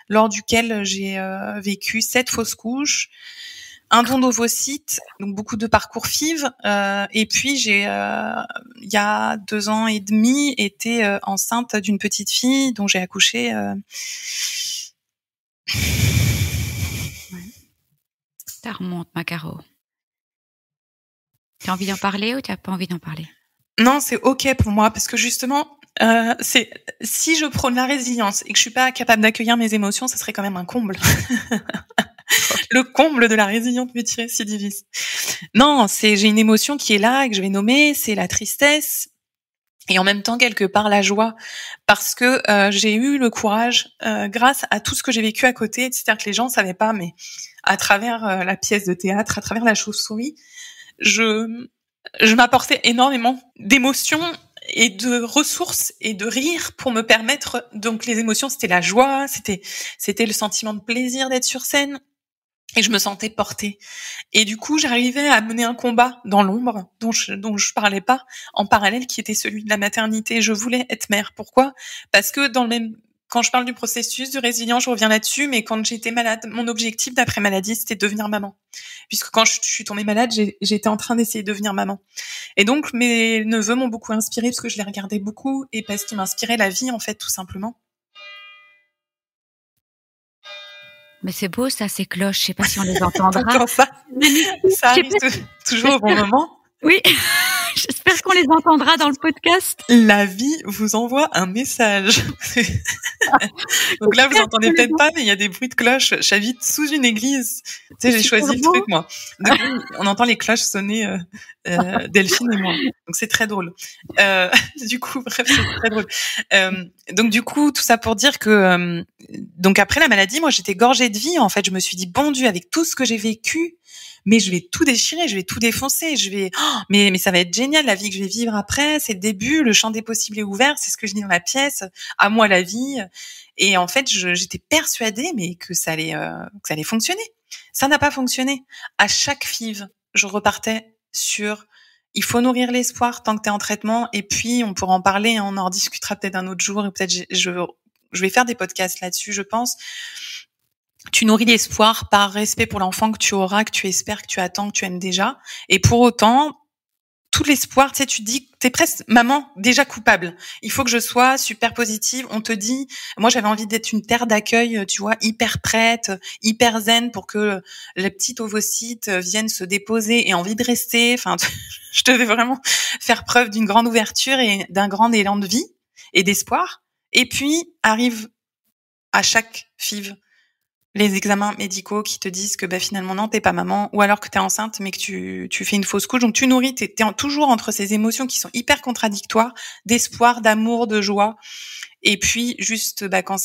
[SPEAKER 1] lors duquel j'ai vécu 7 fausses couches, un don d'ovocytes, donc beaucoup de parcours FIV, et puis j'ai, il y a 2 ans et demi, été enceinte d'une petite fille dont j'ai accouché.
[SPEAKER 2] Ça remonte, ma Caro. T'as envie d'en parler ou t'as pas envie d'en parler?
[SPEAKER 1] Non, c'est ok pour moi, parce que justement, c'est si je prône la résilience et que je suis pas capable d'accueillir mes émotions, ça serait quand même un comble. Le comble de la résiliente multirécidiviste. Non, j'ai une émotion qui est là et que je vais nommer, c'est la tristesse et en même temps quelque part la joie, parce que j'ai eu le courage, grâce à tout ce que j'ai vécu à côté, c'est-à-dire que les gens savaient pas, mais à travers la pièce de théâtre, à travers la chauve-souris, je m'apportais énormément d'émotions et de ressources et de rire pour me permettre, donc les émotions, c'était la joie, c'était le sentiment de plaisir d'être sur scène, et je me sentais portée. Et du coup, j'arrivais à mener un combat dans l'ombre dont je parlais pas, en parallèle, qui était celui de la maternité. Je voulais être mère. Pourquoi? Parce que quand je parle du processus de résilience, je reviens là-dessus, mais quand j'étais malade, mon objectif d'après maladie, c'était de devenir maman. Puisque quand je suis tombée malade, j'étais en train d'essayer de devenir maman. Et donc, mes neveux m'ont beaucoup inspirée parce que je les regardais beaucoup et parce qu'ils m'inspiraient la vie, en fait, tout simplement.
[SPEAKER 2] Mais c'est beau, ça, ces cloches. Je sais pas si on les entendra.
[SPEAKER 1] T'entends ça? Ça arrive toujours au bon moment.
[SPEAKER 2] Oui. J'espère qu'on les entendra dans le podcast.
[SPEAKER 1] La vie vous envoie un message. Donc là, vous entendez peut-être pas, mais il y a des bruits de cloches. J'habite sous une église. Tu sais, j'ai choisi le truc, moi. Donc, on entend les cloches sonner, Delphine et moi. Donc c'est très drôle. Du coup, bref, c'est très drôle. Donc du coup, tout ça pour dire que, donc après la maladie, moi, j'étais gorgée de vie. En fait, je me suis dit, bon Dieu, avec tout ce que j'ai vécu, mais je vais tout déchirer, je vais tout défoncer, mais ça va être génial, la vie que je vais vivre après, c'est le début, le champ des possibles est ouvert, c'est ce que je dis dans la pièce, à moi la vie. Et en fait, j'étais persuadée, mais que ça allait fonctionner. Ça n'a pas fonctionné. À chaque FIV, je repartais sur il faut nourrir l'espoir tant que t'es en traitement, et puis on pourra en parler, on en rediscutera peut-être un autre jour, et peut-être je vais faire des podcasts là-dessus, je pense. Tu nourris l'espoir par respect pour l'enfant que tu auras, que tu espères, que tu attends, que tu aimes déjà. Et pour autant, tout l'espoir, tu sais, tu te dis, t'es presque maman déjà coupable. Il faut que je sois super positive. On te dit, moi j'avais envie d'être une terre d'accueil, tu vois, hyper prête, hyper zen pour que les petites ovocytes viennent se déposer et envie de rester. Enfin, je devais vraiment faire preuve d'une grande ouverture et d'un grand élan de vie et d'espoir. Et puis arrive à chaque FIV les examens médicaux qui te disent que finalement non, t'es pas maman, ou alors que t'es enceinte mais que tu fais une fausse couche. Donc tu nourris, t'es toujours entre ces émotions qui sont hyper contradictoires, d'espoir, d'amour, de joie. Et puis juste quand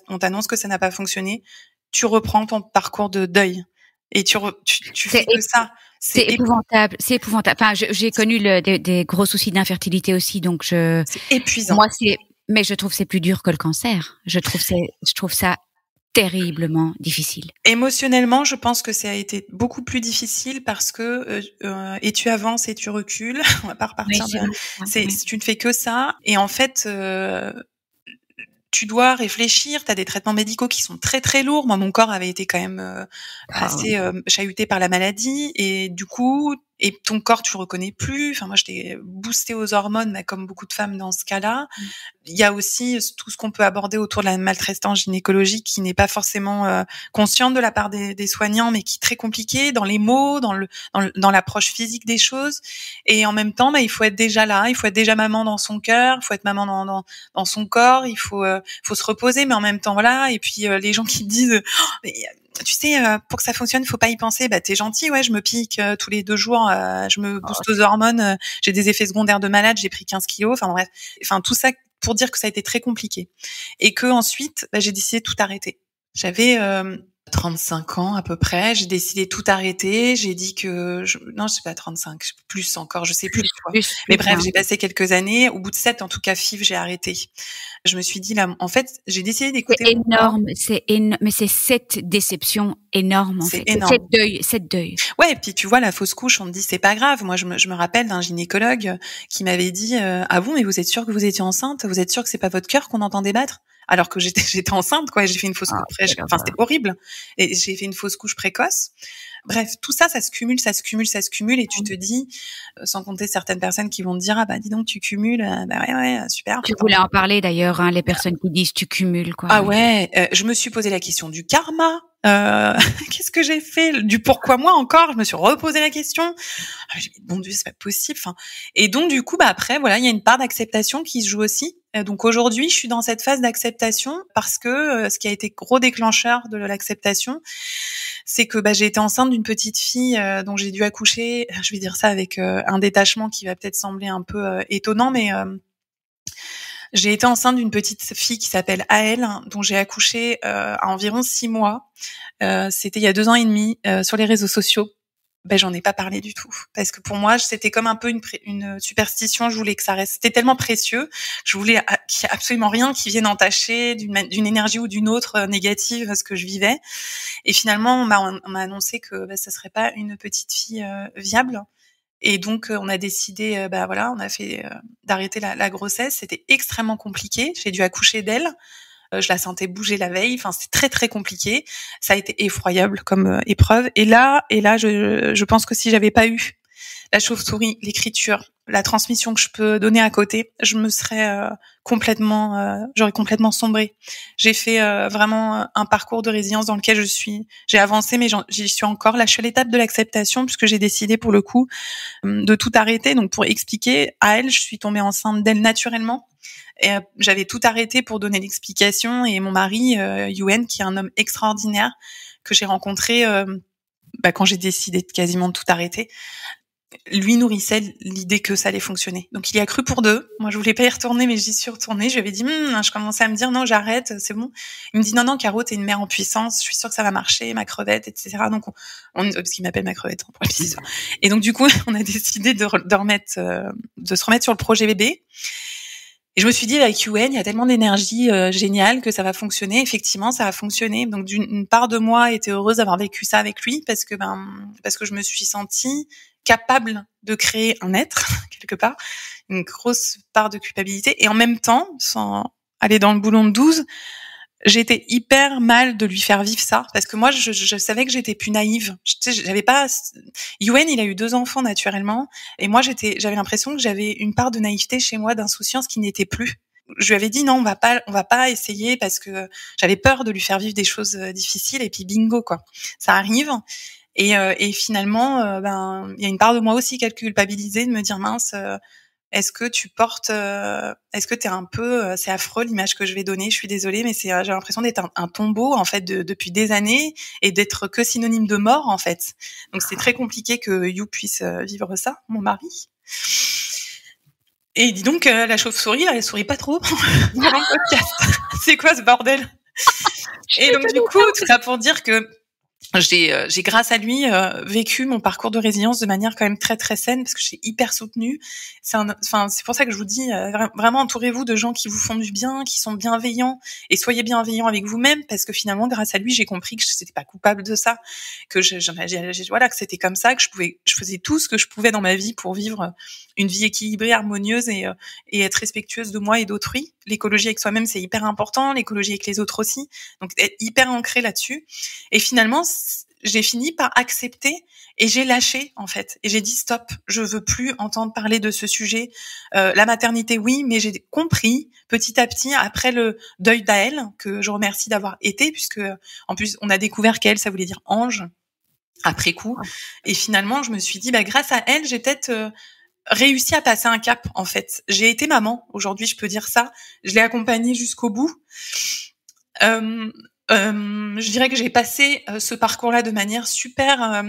[SPEAKER 1] on t'annonce que ça n'a pas fonctionné, tu reprends ton parcours de deuil et tu fais que ça.
[SPEAKER 2] C'est épouvantable, c'est épouvantable. Enfin, j'ai connu des gros soucis d'infertilité aussi, donc
[SPEAKER 1] c'est épuisant.
[SPEAKER 2] Moi, mais je trouve que c'est plus dur que le cancer. Je trouve ça terriblement difficile.
[SPEAKER 1] Émotionnellement, je pense que ça a été beaucoup plus difficile parce que et tu avances et tu recules. On va pas repartir. Tu ne fais que ça, et en fait, tu dois réfléchir. T'as des traitements médicaux qui sont très très lourds. Moi, mon corps avait été quand même assez chahuté par la maladie, et du coup. Et ton corps, tu le reconnais plus. Enfin, moi, j'étais boostée aux hormones, mais comme beaucoup de femmes dans ce cas-là. Il y a aussi tout ce qu'on peut aborder autour de la maltraitance gynécologique qui n'est pas forcément consciente de la part des soignants, mais qui est très compliqué dans les mots, dans l'approche physique des choses. Et en même temps, il faut être déjà là. Il faut être déjà maman dans son cœur. Il faut être maman dans son corps. Il faut se reposer, mais en même temps, voilà. Et puis les gens qui te disent tu sais, pour que ça fonctionne, il faut pas y penser. T'es gentil, ouais, je me pique tous les 2 jours, je me booste aux hormones, j'ai des effets secondaires de malade, j'ai pris 15 kilos. Enfin bref, tout ça pour dire que ça a été très compliqué. Et que ensuite, j'ai décidé de tout arrêter. J'avais 35 ans à peu près. J'ai décidé de tout arrêter. J'ai dit que non, je sais pas 35, plus encore, je sais plus. Mais bref, j'ai passé quelques années. Au bout de 7, en tout cas, FIV, j'ai arrêté. Je me suis dit là, en fait, j'ai décidé d'écouter.
[SPEAKER 2] C'est énorme, mais c'est cette déception énorme en fait.
[SPEAKER 1] Énorme.
[SPEAKER 2] Cette deuil.
[SPEAKER 1] Ouais, et puis tu vois, la fausse couche, on te dit c'est pas grave. Moi, je me rappelle d'un gynécologue qui m'avait dit ah bon, mais vous êtes sûr que vous étiez enceinte? Vous êtes sûr que c'est pas votre cœur qu'on entendait battre? Alors que j'étais enceinte, quoi. J'ai fait une fausse couche. Enfin, c'était horrible. Et j'ai fait une fausse couche précoce. Bref, tout ça, ça se cumule, et tu te dis, sans compter certaines personnes qui vont te dire, ah bah dis donc tu cumules, bah ouais, super.
[SPEAKER 2] Tu voulais en parler d'ailleurs, hein, les personnes qui disent tu cumules, quoi.
[SPEAKER 1] Ah ouais, je me suis posé la question du karma. Qu'est-ce que j'ai fait, du pourquoi moi encore? Je me suis reposé la question. J'ai dit, bon Dieu, c'est pas possible. Enfin, et donc du coup, bah après, voilà, il y a une part d'acceptation qui se joue aussi. Donc aujourd'hui, je suis dans cette phase d'acceptation parce que ce qui a été gros déclencheur de l'acceptation, c'est que j'ai été enceinte d'une petite fille dont j'ai dû accoucher. Je vais dire ça avec un détachement qui va peut-être sembler un peu étonnant, mais j'ai été enceinte d'une petite fille qui s'appelle Aël, dont j'ai accouché à environ 6 mois. C'était il y a 2 ans et demi sur les réseaux sociaux. J'en ai pas parlé du tout parce que pour moi c'était comme un peu une superstition. Je voulais que ça reste, c'était tellement précieux, je voulais qu'il y ait absolument rien qui vienne entacher d'une énergie ou d'une autre négative ce que je vivais. Et finalement on m'a annoncé que ça serait pas une petite fille viable. Et donc on a décidé on a fait d'arrêter la grossesse. C'était extrêmement compliqué, j'ai dû accoucher d'elle. Je la sentais bouger la veille. Enfin, c'était très très compliqué. Ça a été effroyable comme épreuve. Et là, je pense que si j'avais pas eu la chauve-souris, l'écriture, la transmission que je peux donner à côté, je me serais j'aurais complètement sombré. J'ai fait vraiment un parcours de résilience dans lequel j'ai avancé, mais j'y suis encore. Là, je suis à l'étape de l'acceptation puisque j'ai décidé pour le coup de tout arrêter. Donc, pour expliquer, à elle, je suis tombée enceinte d'elle naturellement. Et j'avais tout arrêté pour donner l'explication, et mon mari Yuen, qui est un homme extraordinaire que j'ai rencontré quand j'ai décidé de quasiment tout arrêter, lui nourrissait l'idée que ça allait fonctionner. Donc il y a cru pour 2. Moi je voulais pas y retourner, mais j'y suis retournée. Je lui avais dit je commençais à me dire non, j'arrête, c'est bon. Il me dit non, Caro, t'es une mère en puissance, je suis sûre que ça va marcher, ma crevette, etc. Donc parce qu'il m'appelle ma crevette pour l'histoire. Et donc du coup on a décidé de se remettre sur le projet bébé. Et je me suis dit, avec Yuen, il y a tellement d'énergie géniale que ça va fonctionner. Effectivement, ça a fonctionné. Donc, une part de moi était heureuse d'avoir vécu ça avec lui parce que je me suis sentie capable de créer un être, quelque part. Une grosse part de culpabilité. Et en même temps, sans aller dans le boulon de 12, j'étais hyper mal de lui faire vivre ça parce que moi je savais que j'étais plus naïve. J'avais pas Yuen, il a eu 2 enfants naturellement et moi j'avais l'impression que j'avais une part de naïveté chez moi, d'insouciance qui n'était plus. Je lui avais dit non, on va pas essayer parce que j'avais peur de lui faire vivre des choses difficiles, et puis bingo quoi. Ça arrive. Et finalement il y a une part de moi aussi qui a culpabilisé, de me dire mince, est-ce que tu portes, est-ce que t'es un peu, c'est affreux l'image que je vais donner, je suis désolée, mais j'ai l'impression d'être un tombeau en fait depuis des années et d'être que synonyme de mort en fait. Donc c'est très compliqué que You puisse vivre ça, mon mari. Et dis donc la chauve-souris, elle sourit pas trop dans le podcast. C'est quoi ce bordel? Et donc du coup, tout ça pour dire que j'ai grâce à lui vécu mon parcours de résilience de manière quand même très très saine parce que j'ai hyper soutenu. C'est pour ça que je vous dis vraiment entourez-vous de gens qui vous font du bien, qui sont bienveillants, et soyez bienveillants avec vous-même parce que finalement grâce à lui j'ai compris que je n'étais pas coupable de ça, que que c'était comme ça, que je faisais tout ce que je pouvais dans ma vie pour vivre une vie équilibrée, harmonieuse et être respectueuse de moi et d'autrui. L'écologie avec soi-même c'est hyper important, l'écologie avec les autres aussi. Donc être hyper ancré là-dessus. Et finalement j'ai fini par accepter et j'ai lâché en fait, et j'ai dit stop, je veux plus entendre parler de ce sujet. La maternité oui, mais j'ai compris petit à petit après le deuil d'Aël, que je remercie d'avoir été, puisque en plus on a découvert qu'elle ça voulait dire ange après coup. Et finalement je me suis dit grâce à elle j'ai peut-être réussi à passer un cap en fait. J'ai été maman, aujourd'hui je peux dire ça, je l'ai accompagnée jusqu'au bout. Je dirais que j'ai passé ce parcours-là de manière super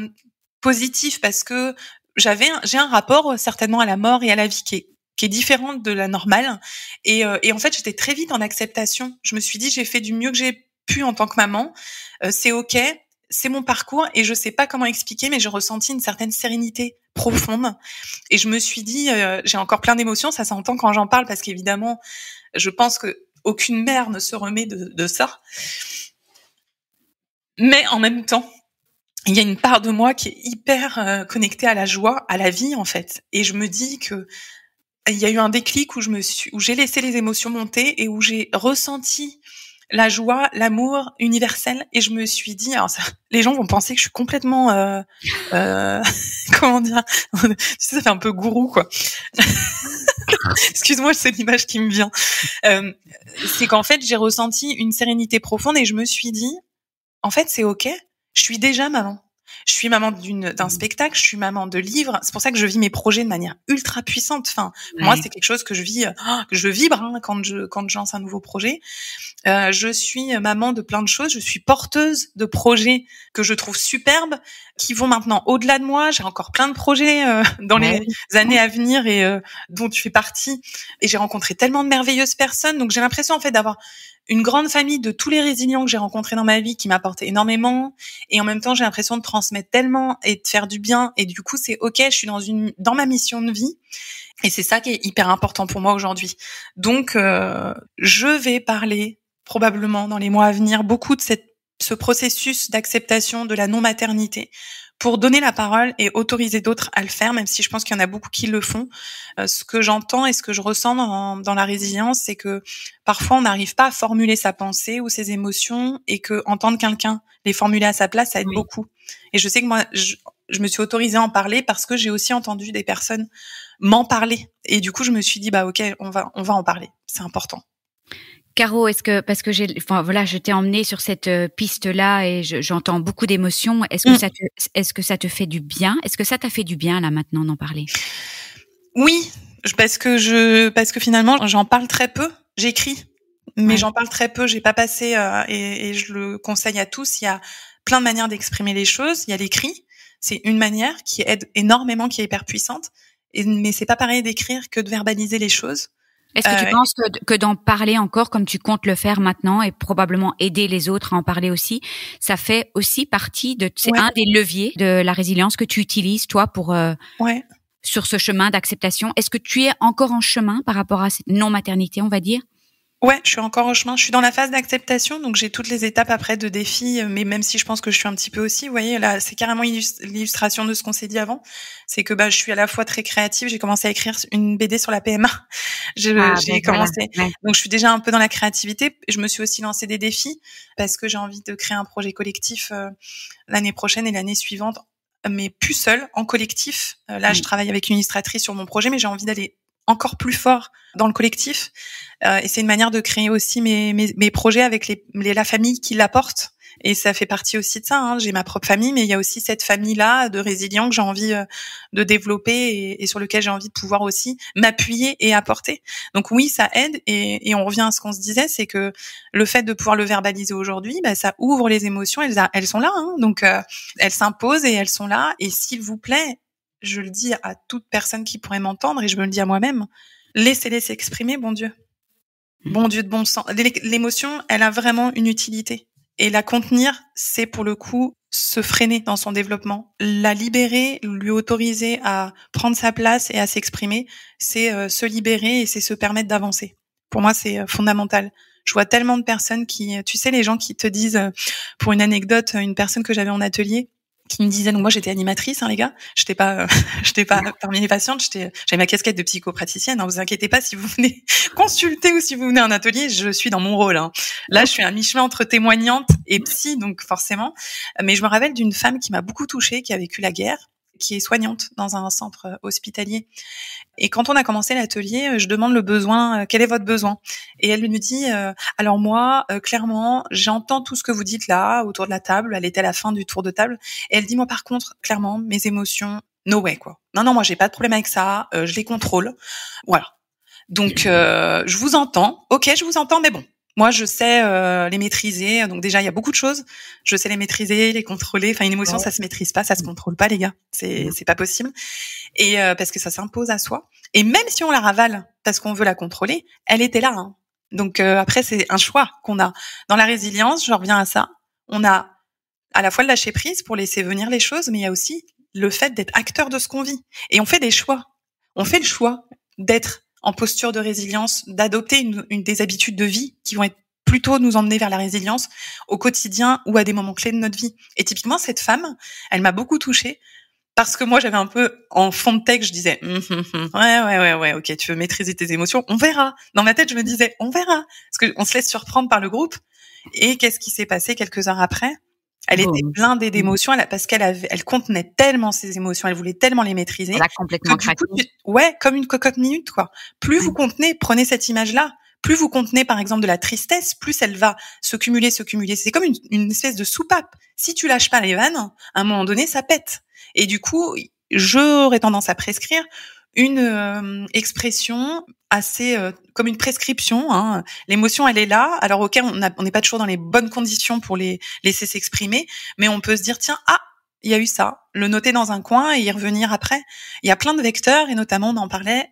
[SPEAKER 1] positive parce que j'ai un rapport certainement à la mort et à la vie qui est différent de la normale, et en fait j'étais très vite en acceptation. Je me suis dit j'ai fait du mieux que j'ai pu en tant que maman, c'est ok, c'est mon parcours et je sais pas comment expliquer, mais j'ai ressenti une certaine sérénité profonde. Et je me suis dit, j'ai encore plein d'émotions, ça s'entend quand j'en parle parce qu'évidemment, je pense que aucune mère ne se remet de ça. Mais en même temps, il y a une part de moi qui est hyper connectée à la joie, à la vie en fait. Et je me dis que il y a eu un déclic où j'ai laissé les émotions monter et où j'ai ressenti la joie, l'amour universel. Et je me suis dit, alors les gens vont penser que je suis complètement, comment dire, tu sais, ça fait un peu gourou, quoi. Excuse-moi, c'est l'image qui me vient. C'est qu'en fait, j'ai ressenti une sérénité profonde et je me suis dit, en fait, c'est ok. Je suis déjà maman. Je suis maman d'un spectacle, je suis maman de livres. C'est pour ça que je vis mes projets de manière ultra puissante. Enfin, moi, c'est quelque chose que je vis, que je vibre quand je lance un nouveau projet. Je suis maman de plein de choses. Je suis porteuse de projets que je trouve superbes, qui vont maintenant au-delà de moi. J'ai encore plein de projets dans les années à venir et dont tu fais partie. Et j'ai rencontré tellement de merveilleuses personnes. Donc j'ai l'impression en fait d'avoir une grande famille de tous les résilients que j'ai rencontrés dans ma vie qui m'apportent énormément. Et en même temps, j'ai l'impression de transmettre tellement et de faire du bien. Et du coup, c'est ok, je suis dans ma mission de vie. Et c'est ça qui est hyper important pour moi aujourd'hui. Donc, je vais parler probablement dans les mois à venir beaucoup de ce processus d'acceptation de la non-maternité pour donner la parole et autoriser d'autres à le faire, même si je pense qu'il y en a beaucoup qui le font. Ce que j'entends et ce que je ressens dans la résilience, c'est que parfois on n'arrive pas à formuler sa pensée ou ses émotions et que entendre quelqu'un les formuler à sa place, ça aide beaucoup. Et je sais que moi, je me suis autorisée à en parler parce que j'ai aussi entendu des personnes m'en parler. Et du coup, je me suis dit, bah ok, on va en parler. C'est important.
[SPEAKER 2] Caro, parce que je t'ai emmenée sur cette piste-là et j'entends beaucoup d'émotions. Est-ce que ça te fait du bien? Est-ce que ça t'a fait du bien là maintenant d'en parler?
[SPEAKER 1] Oui, parce que finalement j'en parle très peu. J'écris, mais j'en parle très peu. J'ai pas passé et je le conseille à tous. Il y a plein de manières d'exprimer les choses. Il y a l'écrit, c'est une manière qui aide énormément, qui est hyper puissante. Mais c'est pas pareil d'écrire que de verbaliser les choses.
[SPEAKER 2] Est-ce que tu penses que d'en parler encore comme tu comptes le faire maintenant et probablement aider les autres à en parler aussi, ça fait aussi partie c'est un des leviers de la résilience que tu utilises toi pour sur ce chemin d'acceptation? Est-ce que tu es encore en chemin par rapport à cette non-maternité, on va dire?
[SPEAKER 1] Ouais, je suis encore au chemin. Je suis dans la phase d'acceptation, donc j'ai toutes les étapes après de défis, mais même si je pense que je suis un petit peu aussi, vous voyez, là, c'est carrément l'illustration de ce qu'on s'est dit avant. C'est que, je suis à la fois très créative. J'ai commencé à écrire une BD sur la PMA. J'ai commencé. Voilà. Donc, je suis déjà un peu dans la créativité. Je me suis aussi lancé des défis parce que j'ai envie de créer un projet collectif, l'année prochaine et l'année suivante, mais plus seule, en collectif. Là, je travaille avec une illustratrice sur mon projet, mais j'ai envie d'aller encore plus fort dans le collectif. Et c'est une manière de créer aussi mes projets avec la famille qui l'apporte. Et ça fait partie aussi de ça. Hein. J'ai ma propre famille, mais il y a aussi cette famille-là de résilients que j'ai envie de développer et sur lequel j'ai envie de pouvoir aussi m'appuyer et apporter. Donc oui, ça aide. Et on revient à ce qu'on se disait, c'est que le fait de pouvoir le verbaliser aujourd'hui, ça ouvre les émotions. Elles sont là. Hein. Donc elles s'imposent et elles sont là. Et s'il vous plaît, je le dis à toute personne qui pourrait m'entendre et je me le dis à moi-même, laissez-les s'exprimer, bon Dieu. Bon Dieu de bon sens. L'émotion, elle a vraiment une utilité. Et la contenir, c'est pour le coup se freiner dans son développement. La libérer, lui autoriser à prendre sa place et à s'exprimer, c'est se libérer et c'est se permettre d'avancer. Pour moi, c'est fondamental. Je vois tellement de personnes qui, tu sais, les gens qui te disent, pour une anecdote, une personne que j'avais en atelier, qui me disait, donc moi j'étais animatrice, les gars, j'étais pas parmi les patientes, j'avais ma casquette de psychopraticienne, vous inquiétez pas si vous venez consulter ou si vous venez à un atelier, je suis dans mon rôle. Là, je suis à mi-chemin entre témoignante et psy, donc forcément. Mais je me rappelle d'une femme qui m'a beaucoup touchée, qui a vécu la guerre, qui est soignante dans un centre hospitalier. Et quand on a commencé l'atelier, je demande le besoin, quel est votre besoin? Et elle me dit, alors moi, clairement, j'entends tout ce que vous dites là, autour de la table. Elle était à la fin du tour de table. Et elle dit, moi, par contre, clairement, mes émotions, no way, quoi. Non, moi, j'ai pas de problème avec ça, je les contrôle. Voilà. Donc, je vous entends. Ok, je vous entends, mais bon. Moi, je sais les maîtriser. Donc déjà, il y a beaucoup de choses. Je sais les maîtriser, les contrôler. Enfin, une émotion, ça se maîtrise pas, ça se contrôle pas, les gars. C'est pas possible. Et parce que ça s'impose à soi. Et même si on la ravale parce qu'on veut la contrôler, elle était là. Hein. Donc après, c'est un choix qu'on a. Dans la résilience, je reviens à ça. On a à la fois le lâcher prise pour laisser venir les choses, mais il y a aussi le fait d'être acteur de ce qu'on vit. Et on fait des choix. On fait le choix d'être en posture de résilience, d'adopter une des habitudes de vie qui vont être plutôt nous emmener vers la résilience au quotidien ou à des moments clés de notre vie. Et typiquement, cette femme, elle m'a beaucoup touchée parce que moi, j'avais un peu en fond de texte, je disais ouais, ok, tu veux maîtriser tes émotions, on verra. Dans ma tête, je me disais on verra, parce que on se laisse surprendre par le groupe. Et qu'est-ce qui s'est passé quelques heures après? Elle était blindée d'émotions, parce elle contenait tellement ses émotions, elle voulait tellement les maîtriser.
[SPEAKER 2] Elle a complètement craqué.
[SPEAKER 1] Comme une cocotte minute, quoi. Plus vous contenez, prenez cette image-là. Plus vous contenez, par exemple, de la tristesse, plus elle va se cumuler. C'est comme une espèce de soupape. Si tu lâches pas les vannes, à un moment donné, ça pète. Et du coup, j'aurais tendance à prescrire une expression assez comme une prescription. Hein. L'émotion, elle est là. Alors, ok, on n'est pas toujours dans les bonnes conditions pour les laisser s'exprimer, mais on peut se dire, tiens, il y a eu ça, le noter dans un coin et y revenir après. Il y a plein de vecteurs, et notamment, on en parlait,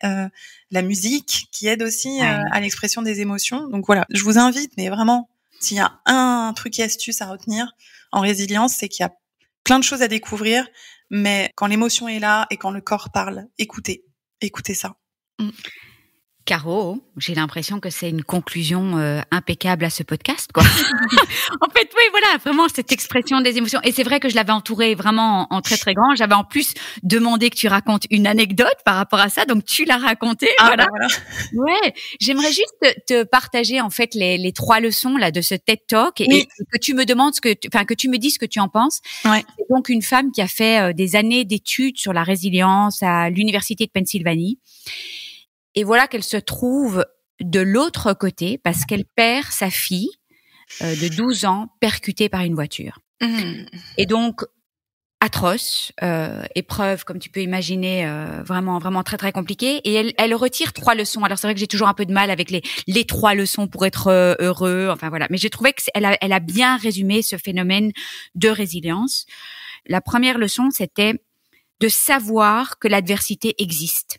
[SPEAKER 1] la musique qui aide aussi à l'expression des émotions. Donc voilà, je vous invite, mais vraiment, s'il y a un truc et astuce à retenir en résilience, c'est qu'il y a plein de choses à découvrir, mais quand l'émotion est là et quand le corps parle, écoutez ça.
[SPEAKER 2] Caro, j'ai l'impression que c'est une conclusion impeccable à ce podcast, quoi. En fait, oui, voilà, vraiment cette expression des émotions. Et c'est vrai que je l'avais entourée vraiment en très très grand. J'avais en plus demandé que tu racontes une anecdote par rapport à ça, donc tu l'as racontée. Voilà. Ouais, j'aimerais juste te partager en fait les 3 leçons là de ce TED Talk et que tu me demandes que tu me dises ce que tu en penses.
[SPEAKER 1] Ouais.
[SPEAKER 2] C'est donc une femme qui a fait des années d'études sur la résilience à l'université de Pennsylvanie. Et voilà qu'elle se trouve de l'autre côté parce qu'elle perd sa fille de 12 ans percutée par une voiture. Et donc, atroce, épreuve, comme tu peux imaginer, vraiment, vraiment très, très compliquée. Et elle retire 3 leçons. Alors, c'est vrai que j'ai toujours un peu de mal avec les 3 leçons pour être heureux. Enfin, voilà. Mais j'ai trouvé qu'elle a bien résumé ce phénomène de résilience. La première leçon, c'était de savoir que l'adversité existe.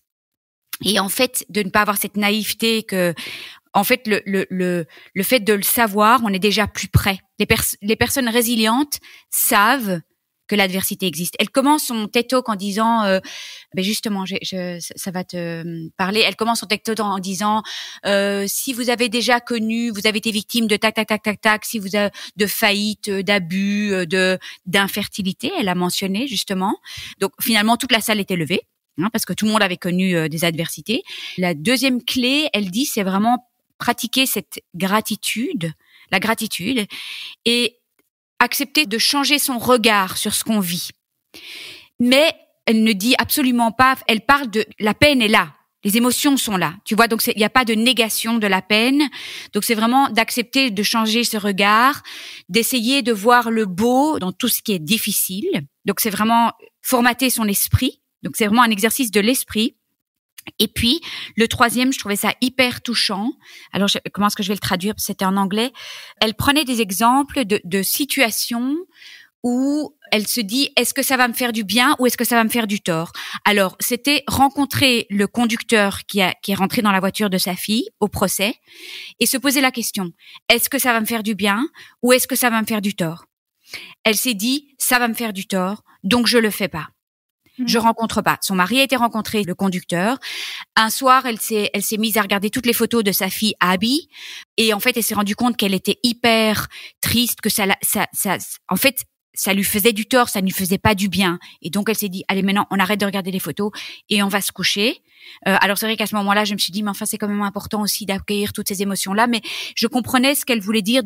[SPEAKER 2] Et en fait, de ne pas avoir cette naïveté que, en fait, le fait de le savoir, on est déjà plus près. Les personnes résilientes savent que l'adversité existe. Elle commence son TED Talk en disant, justement, ça va te parler. Elle commence son TED Talk en disant, si vous avez déjà connu, vous avez été victime de tac, si vous avez de faillite, d'abus, d'infertilité, elle a mentionné justement. Donc finalement, toute la salle était levée. Parce que tout le monde avait connu des adversités. La deuxième clé, elle dit, c'est vraiment pratiquer cette gratitude, la gratitude, et accepter de changer son regard sur ce qu'on vit. Mais elle ne dit absolument pas, elle parle de la peine est là, les émotions sont là, tu vois, donc il n'y a pas de négation de la peine, donc c'est vraiment d'accepter de changer ce regard, d'essayer de voir le beau dans tout ce qui est difficile, donc c'est vraiment formater son esprit. Donc, c'est vraiment un exercice de l'esprit. Et puis, le troisième, je trouvais ça hyper touchant. Alors, comment est-ce que je vais le traduire? C'était en anglais. Elle prenait des exemples de situations où elle se dit, est-ce que ça va me faire du bien ou est-ce que ça va me faire du tort? Alors, c'était rencontrer le conducteur qui est rentré dans la voiture de sa fille au procès et se poser la question, est-ce que ça va me faire du bien ou est-ce que ça va me faire du tort? Elle s'est dit, ça va me faire du tort, donc je le fais pas. Je rencontre pas. Son mari a été rencontré, le conducteur. Un soir, elle s'est mise à regarder toutes les photos de sa fille Abby, et en fait, elle s'est rendue compte qu'elle était hyper triste, que en fait, ça lui faisait du tort, ça ne lui faisait pas du bien. Et donc, elle s'est dit, allez, maintenant, on arrête de regarder les photos et on va se coucher. Alors, c'est vrai qu'à ce moment-là, je me suis dit, mais enfin, c'est quand même important aussi d'accueillir toutes ces émotions-là. Mais je comprenais ce qu'elle voulait dire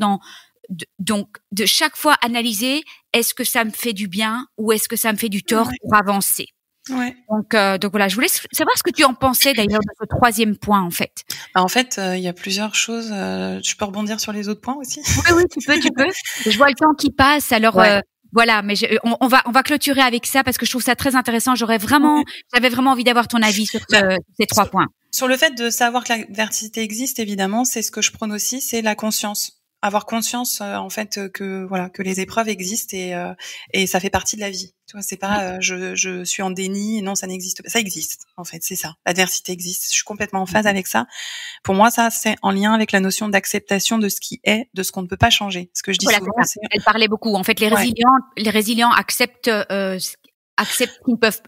[SPEAKER 2] donc, de chaque fois analyser, est-ce que ça me fait du bien ou est-ce que ça me fait du tort pour avancer?
[SPEAKER 1] Ouais.
[SPEAKER 2] Donc voilà, je voulais savoir ce que tu en pensais d'ailleurs de ce troisième point, en fait.
[SPEAKER 1] En fait, il y a plusieurs choses. Je peux rebondir sur les autres points aussi?
[SPEAKER 2] Oui, tu peux. Je vois le temps qui passe, alors voilà, mais on va clôturer avec ça parce que je trouve ça très intéressant. J'avais vraiment envie d'avoir ton avis sur ces 3 points.
[SPEAKER 1] Sur le fait de savoir que l'adversité existe, évidemment, c'est ce que je prône aussi, c'est la conscience. avoir conscience en fait que les épreuves existent et ça fait partie de la vie. Tu vois, c'est pas je suis en déni et non, ça n'existe pas. Ça existe en fait, c'est ça. L'adversité existe. Je suis complètement en phase avec ça. Pour moi, ça c'est en lien avec la notion d'acceptation de ce qui est, de ce qu'on ne peut pas changer. Ce que je dis souvent, c'est
[SPEAKER 2] elle parlait beaucoup. En fait, les résilients acceptent qu'ils peuvent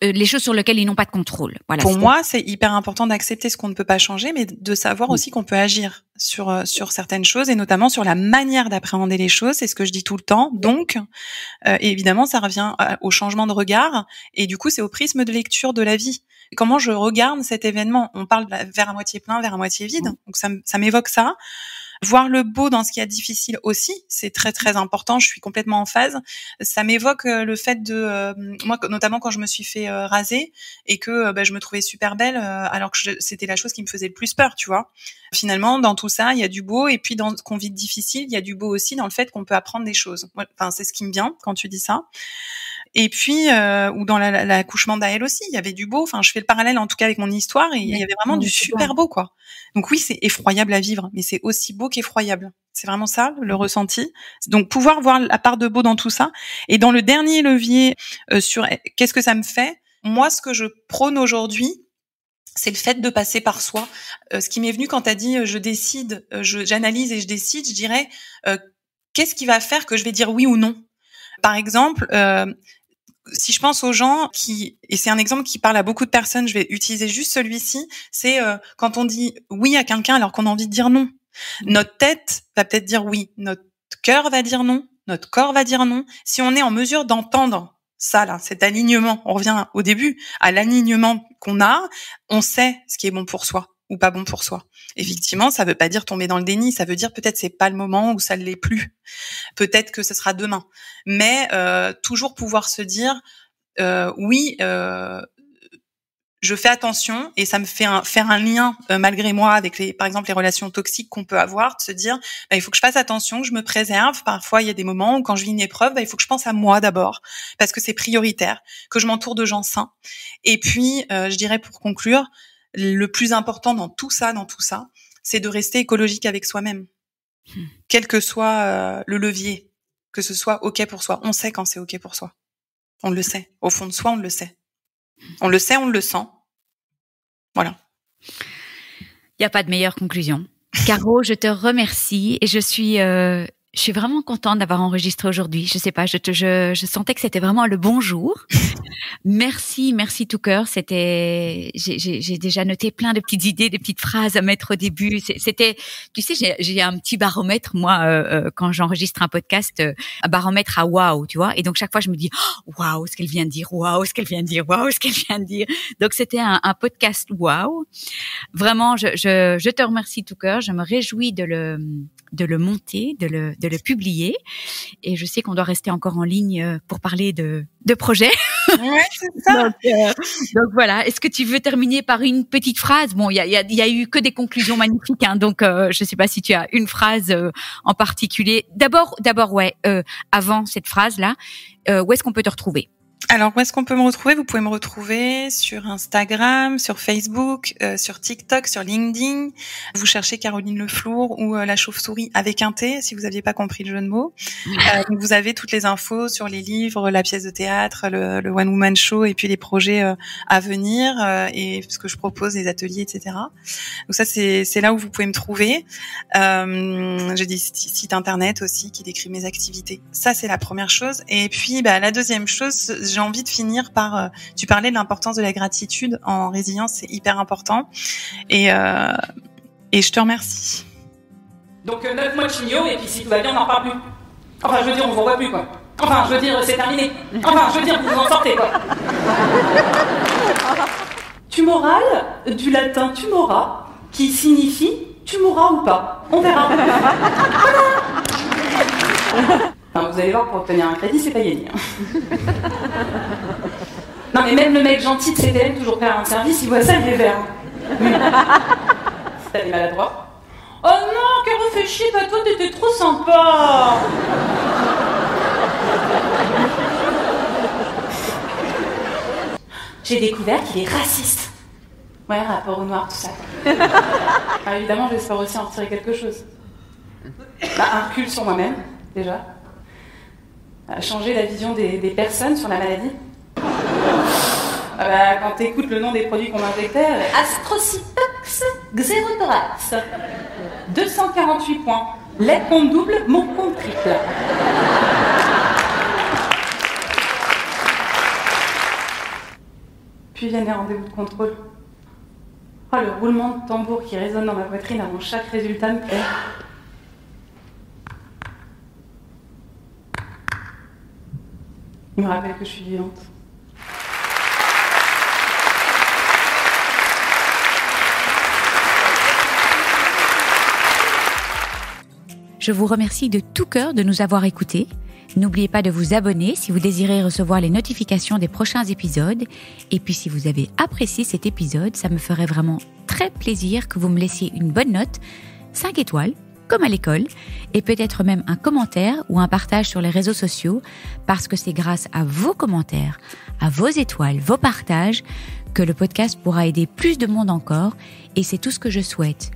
[SPEAKER 2] les choses sur lesquelles ils n'ont pas de contrôle. Voilà.
[SPEAKER 1] Pour moi, c'est hyper important d'accepter ce qu'on ne peut pas changer, mais de savoir aussi qu'on peut agir sur certaines choses et notamment sur la manière d'appréhender les choses. C'est ce que je dis tout le temps. Donc, évidemment, ça revient au changement de regard et du coup, c'est au prisme de lecture de la vie. Comment je regarde cet événement? On parle de verre à moitié plein, verre à moitié vide. Donc, ça m'évoque ça. Voir le beau dans ce qui est difficile aussi, c'est très très important. Je suis complètement en phase. Ça m'évoque le fait de moi, notamment quand je me suis fait raser et que je me trouvais super belle alors que c'était la chose qui me faisait le plus peur, tu vois. Finalement, dans tout ça, il y a du beau et puis dans ce qu'on vit de difficile, il y a du beau aussi dans le fait qu'on peut apprendre des choses. Enfin, c'est ce qui me vient quand tu dis ça. Et puis, ou dans l'accouchement d'Aël aussi, il y avait du beau. Enfin, je fais le parallèle en tout cas avec mon histoire et il y avait vraiment du super beau, quoi. Donc oui, c'est effroyable à vivre, mais c'est aussi beau qu'effroyable. C'est vraiment ça, le ressenti. Donc pouvoir voir la part de beau dans tout ça. Et dans le dernier levier sur qu'est-ce que ça me fait, moi, ce que je prône aujourd'hui, c'est le fait de passer par soi. Ce qui m'est venu quand t'as dit je décide, j'analyse et je décide, je dirais qu'est-ce qui va faire que je vais dire oui ou non. Par exemple, si je pense aux gens et c'est un exemple qui parle à beaucoup de personnes, je vais utiliser juste celui-ci, c'est quand on dit oui à quelqu'un alors qu'on a envie de dire non. Notre tête va peut-être dire oui, notre cœur va dire non, notre corps va dire non. Si on est en mesure d'entendre ça là, cet alignement, on revient au début à l'alignement qu'on a, on sait ce qui est bon pour soi ou pas bon pour soi. Effectivement, ça veut pas dire tomber dans le déni, ça veut dire peut-être c'est pas le moment ou ça ne l'est plus. Peut-être que ce sera demain. Mais toujours pouvoir se dire oui, je fais attention et ça me fait faire un lien malgré moi avec par exemple les relations toxiques qu'on peut avoir, de se dire il faut que je fasse attention, que je me préserve. Parfois il y a des moments où quand je vis une épreuve, il faut que je pense à moi d'abord parce que c'est prioritaire, que je m'entoure de gens sains. Et puis je dirais pour conclure, le plus important dans tout ça, c'est de rester écologique avec soi-même. Quel que soit le levier, que ce soit OK pour soi. On sait quand c'est OK pour soi. On le sait. Au fond de soi, on le sait. On le sait, on le sent. Voilà.
[SPEAKER 2] Il n'y a pas de meilleure conclusion. Caro, je te remercie et je suis vraiment contente d'avoir enregistré aujourd'hui. Je sais pas, je sentais que c'était vraiment le bon jour. Merci tout cœur. J'ai déjà noté plein de petites idées, des petites phrases à mettre au début. C'était, tu sais, j'ai un petit baromètre moi quand j'enregistre un podcast, un baromètre à waouh, tu vois. Et donc chaque fois je me dis waouh, ce qu'elle vient de dire, waouh, ce qu'elle vient de dire, waouh, ce qu'elle vient de dire. Donc c'était un podcast waouh. Vraiment, je te remercie tout cœur. Je me réjouis de le monter, de le publier. Et je sais qu'on doit rester encore en ligne pour parler de projets.
[SPEAKER 1] Ouais, c'est ça.
[SPEAKER 2] Donc voilà. Est-ce que tu veux terminer par une petite phrase? Bon, il y a eu que des conclusions magnifiques, hein, donc je sais pas si tu as une phrase en particulier. D'abord, ouais. Avant cette phrase-là, où est-ce qu'on peut te retrouver?
[SPEAKER 1] Alors, où est-ce qu'on peut me retrouver? Vous pouvez me retrouver sur Instagram, sur Facebook, sur TikTok, sur LinkedIn. Vous cherchez Caroline Leflour ou la chauve-souris avec un T, si vous n'aviez pas compris le jeu de mots. Donc vous avez toutes les infos sur les livres, la pièce de théâtre, le One Woman Show et puis les projets à venir et ce que je propose, les ateliers, etc. Donc ça, c'est là où vous pouvez me trouver. J'ai des sites internet aussi qui décrivent mes activités. Ça, c'est la première chose. Et puis, la deuxième chose, j'ai envie de finir par... tu parlais de l'importance de la gratitude en résilience, c'est hyper important. Et je te remercie.
[SPEAKER 3] Donc 9 mois de chimio, et puis si tout va bien, on n'en reparle plus. Enfin, je veux dire, on ne vous revoit plus, quoi. Enfin, je veux dire, c'est terminé. Enfin, je veux dire, vous vous en sortez, quoi. Tumoral, du latin tumora, qui signifie tu mourras ou pas. On verra. Enfin, vous allez voir, pour obtenir un crédit, c'est pas gagné. Non, mais même le mec gentil de CTM, toujours prêt à rendre service, il voit ça, il est vert. T'as des maladroits. Oh non, Caro, fais chier, bah toi, t'étais trop sympa. J'ai découvert qu'il est raciste. Ouais, rapport au noir, tout ça. Ah, évidemment, j'espère aussi en retirer quelque chose. Un recul sur moi-même, déjà. Changer la vision des personnes sur la maladie. Quand tu écoutes le nom des produits qu'on m'injectait, Astrocitox Xerothorax. 248 points. Les comptes double, mon compte triple. Puis viennent les rendez-vous de contrôle. Oh, le roulement de tambour qui résonne dans ma poitrine avant chaque résultat me plaît. Il me rappelle que je suis vivante.
[SPEAKER 2] Je vous remercie de tout cœur de nous avoir écoutés. N'oubliez pas de vous abonner si vous désirez recevoir les notifications des prochains épisodes. Et puis si vous avez apprécié cet épisode, ça me ferait vraiment très plaisir que vous me laissiez une bonne note, 5 étoiles, comme à l'école, et peut-être même un commentaire ou un partage sur les réseaux sociaux, parce que c'est grâce à vos commentaires, à vos étoiles, vos partages, que le podcast pourra aider plus de monde encore, et c'est tout ce que je souhaite.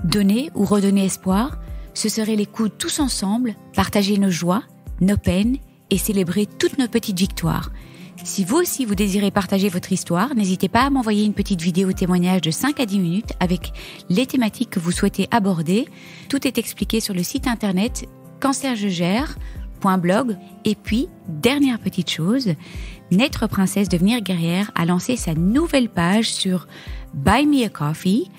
[SPEAKER 2] Donner ou redonner espoir, ce serait les coups tous ensemble, partager nos joies, nos peines et célébrer toutes nos petites victoires. Si vous aussi vous désirez partager votre histoire, n'hésitez pas à m'envoyer une petite vidéo témoignage de 5 à 10 minutes avec les thématiques que vous souhaitez aborder. Tout est expliqué sur le site internet cancerjegère.blog. Et puis, dernière petite chose, Naître Princesse Devenir Guerrière a lancé sa nouvelle page sur Buy Me a Coffee,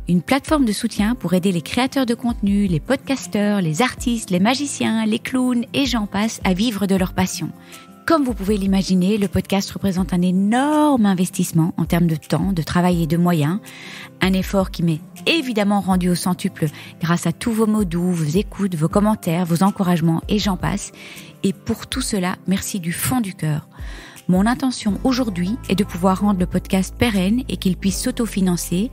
[SPEAKER 2] une plateforme de soutien pour aider les créateurs de contenu, les podcasteurs, les artistes, les magiciens, les clowns et j'en passe à vivre de leur passion. Comme vous pouvez l'imaginer, le podcast représente un énorme investissement en termes de temps, de travail et de moyens. Un effort qui m'est évidemment rendu au centuple grâce à tous vos mots doux, vos écoutes, vos commentaires, vos encouragements et j'en passe. Et pour tout cela, merci du fond du cœur. Mon intention aujourd'hui est de pouvoir rendre le podcast pérenne et qu'il puisse s'autofinancer.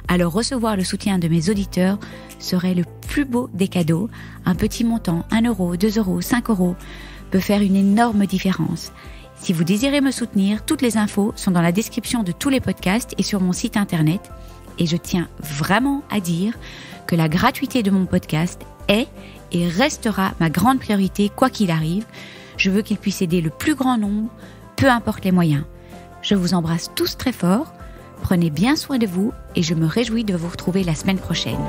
[SPEAKER 2] Alors recevoir le soutien de mes auditeurs serait le plus beau des cadeaux. Un petit montant, 1 euro, 2 euros, 5 euros, peut faire une énorme différence. Si vous désirez me soutenir, toutes les infos sont dans la description de tous les podcasts et sur mon site internet. Et je tiens vraiment à dire que la gratuité de mon podcast est et restera ma grande priorité quoi qu'il arrive. Je veux qu'il puisse aider le plus grand nombre, peu importe les moyens. Je vous embrasse tous très fort, prenez bien soin de vous et je me réjouis de vous retrouver la semaine prochaine.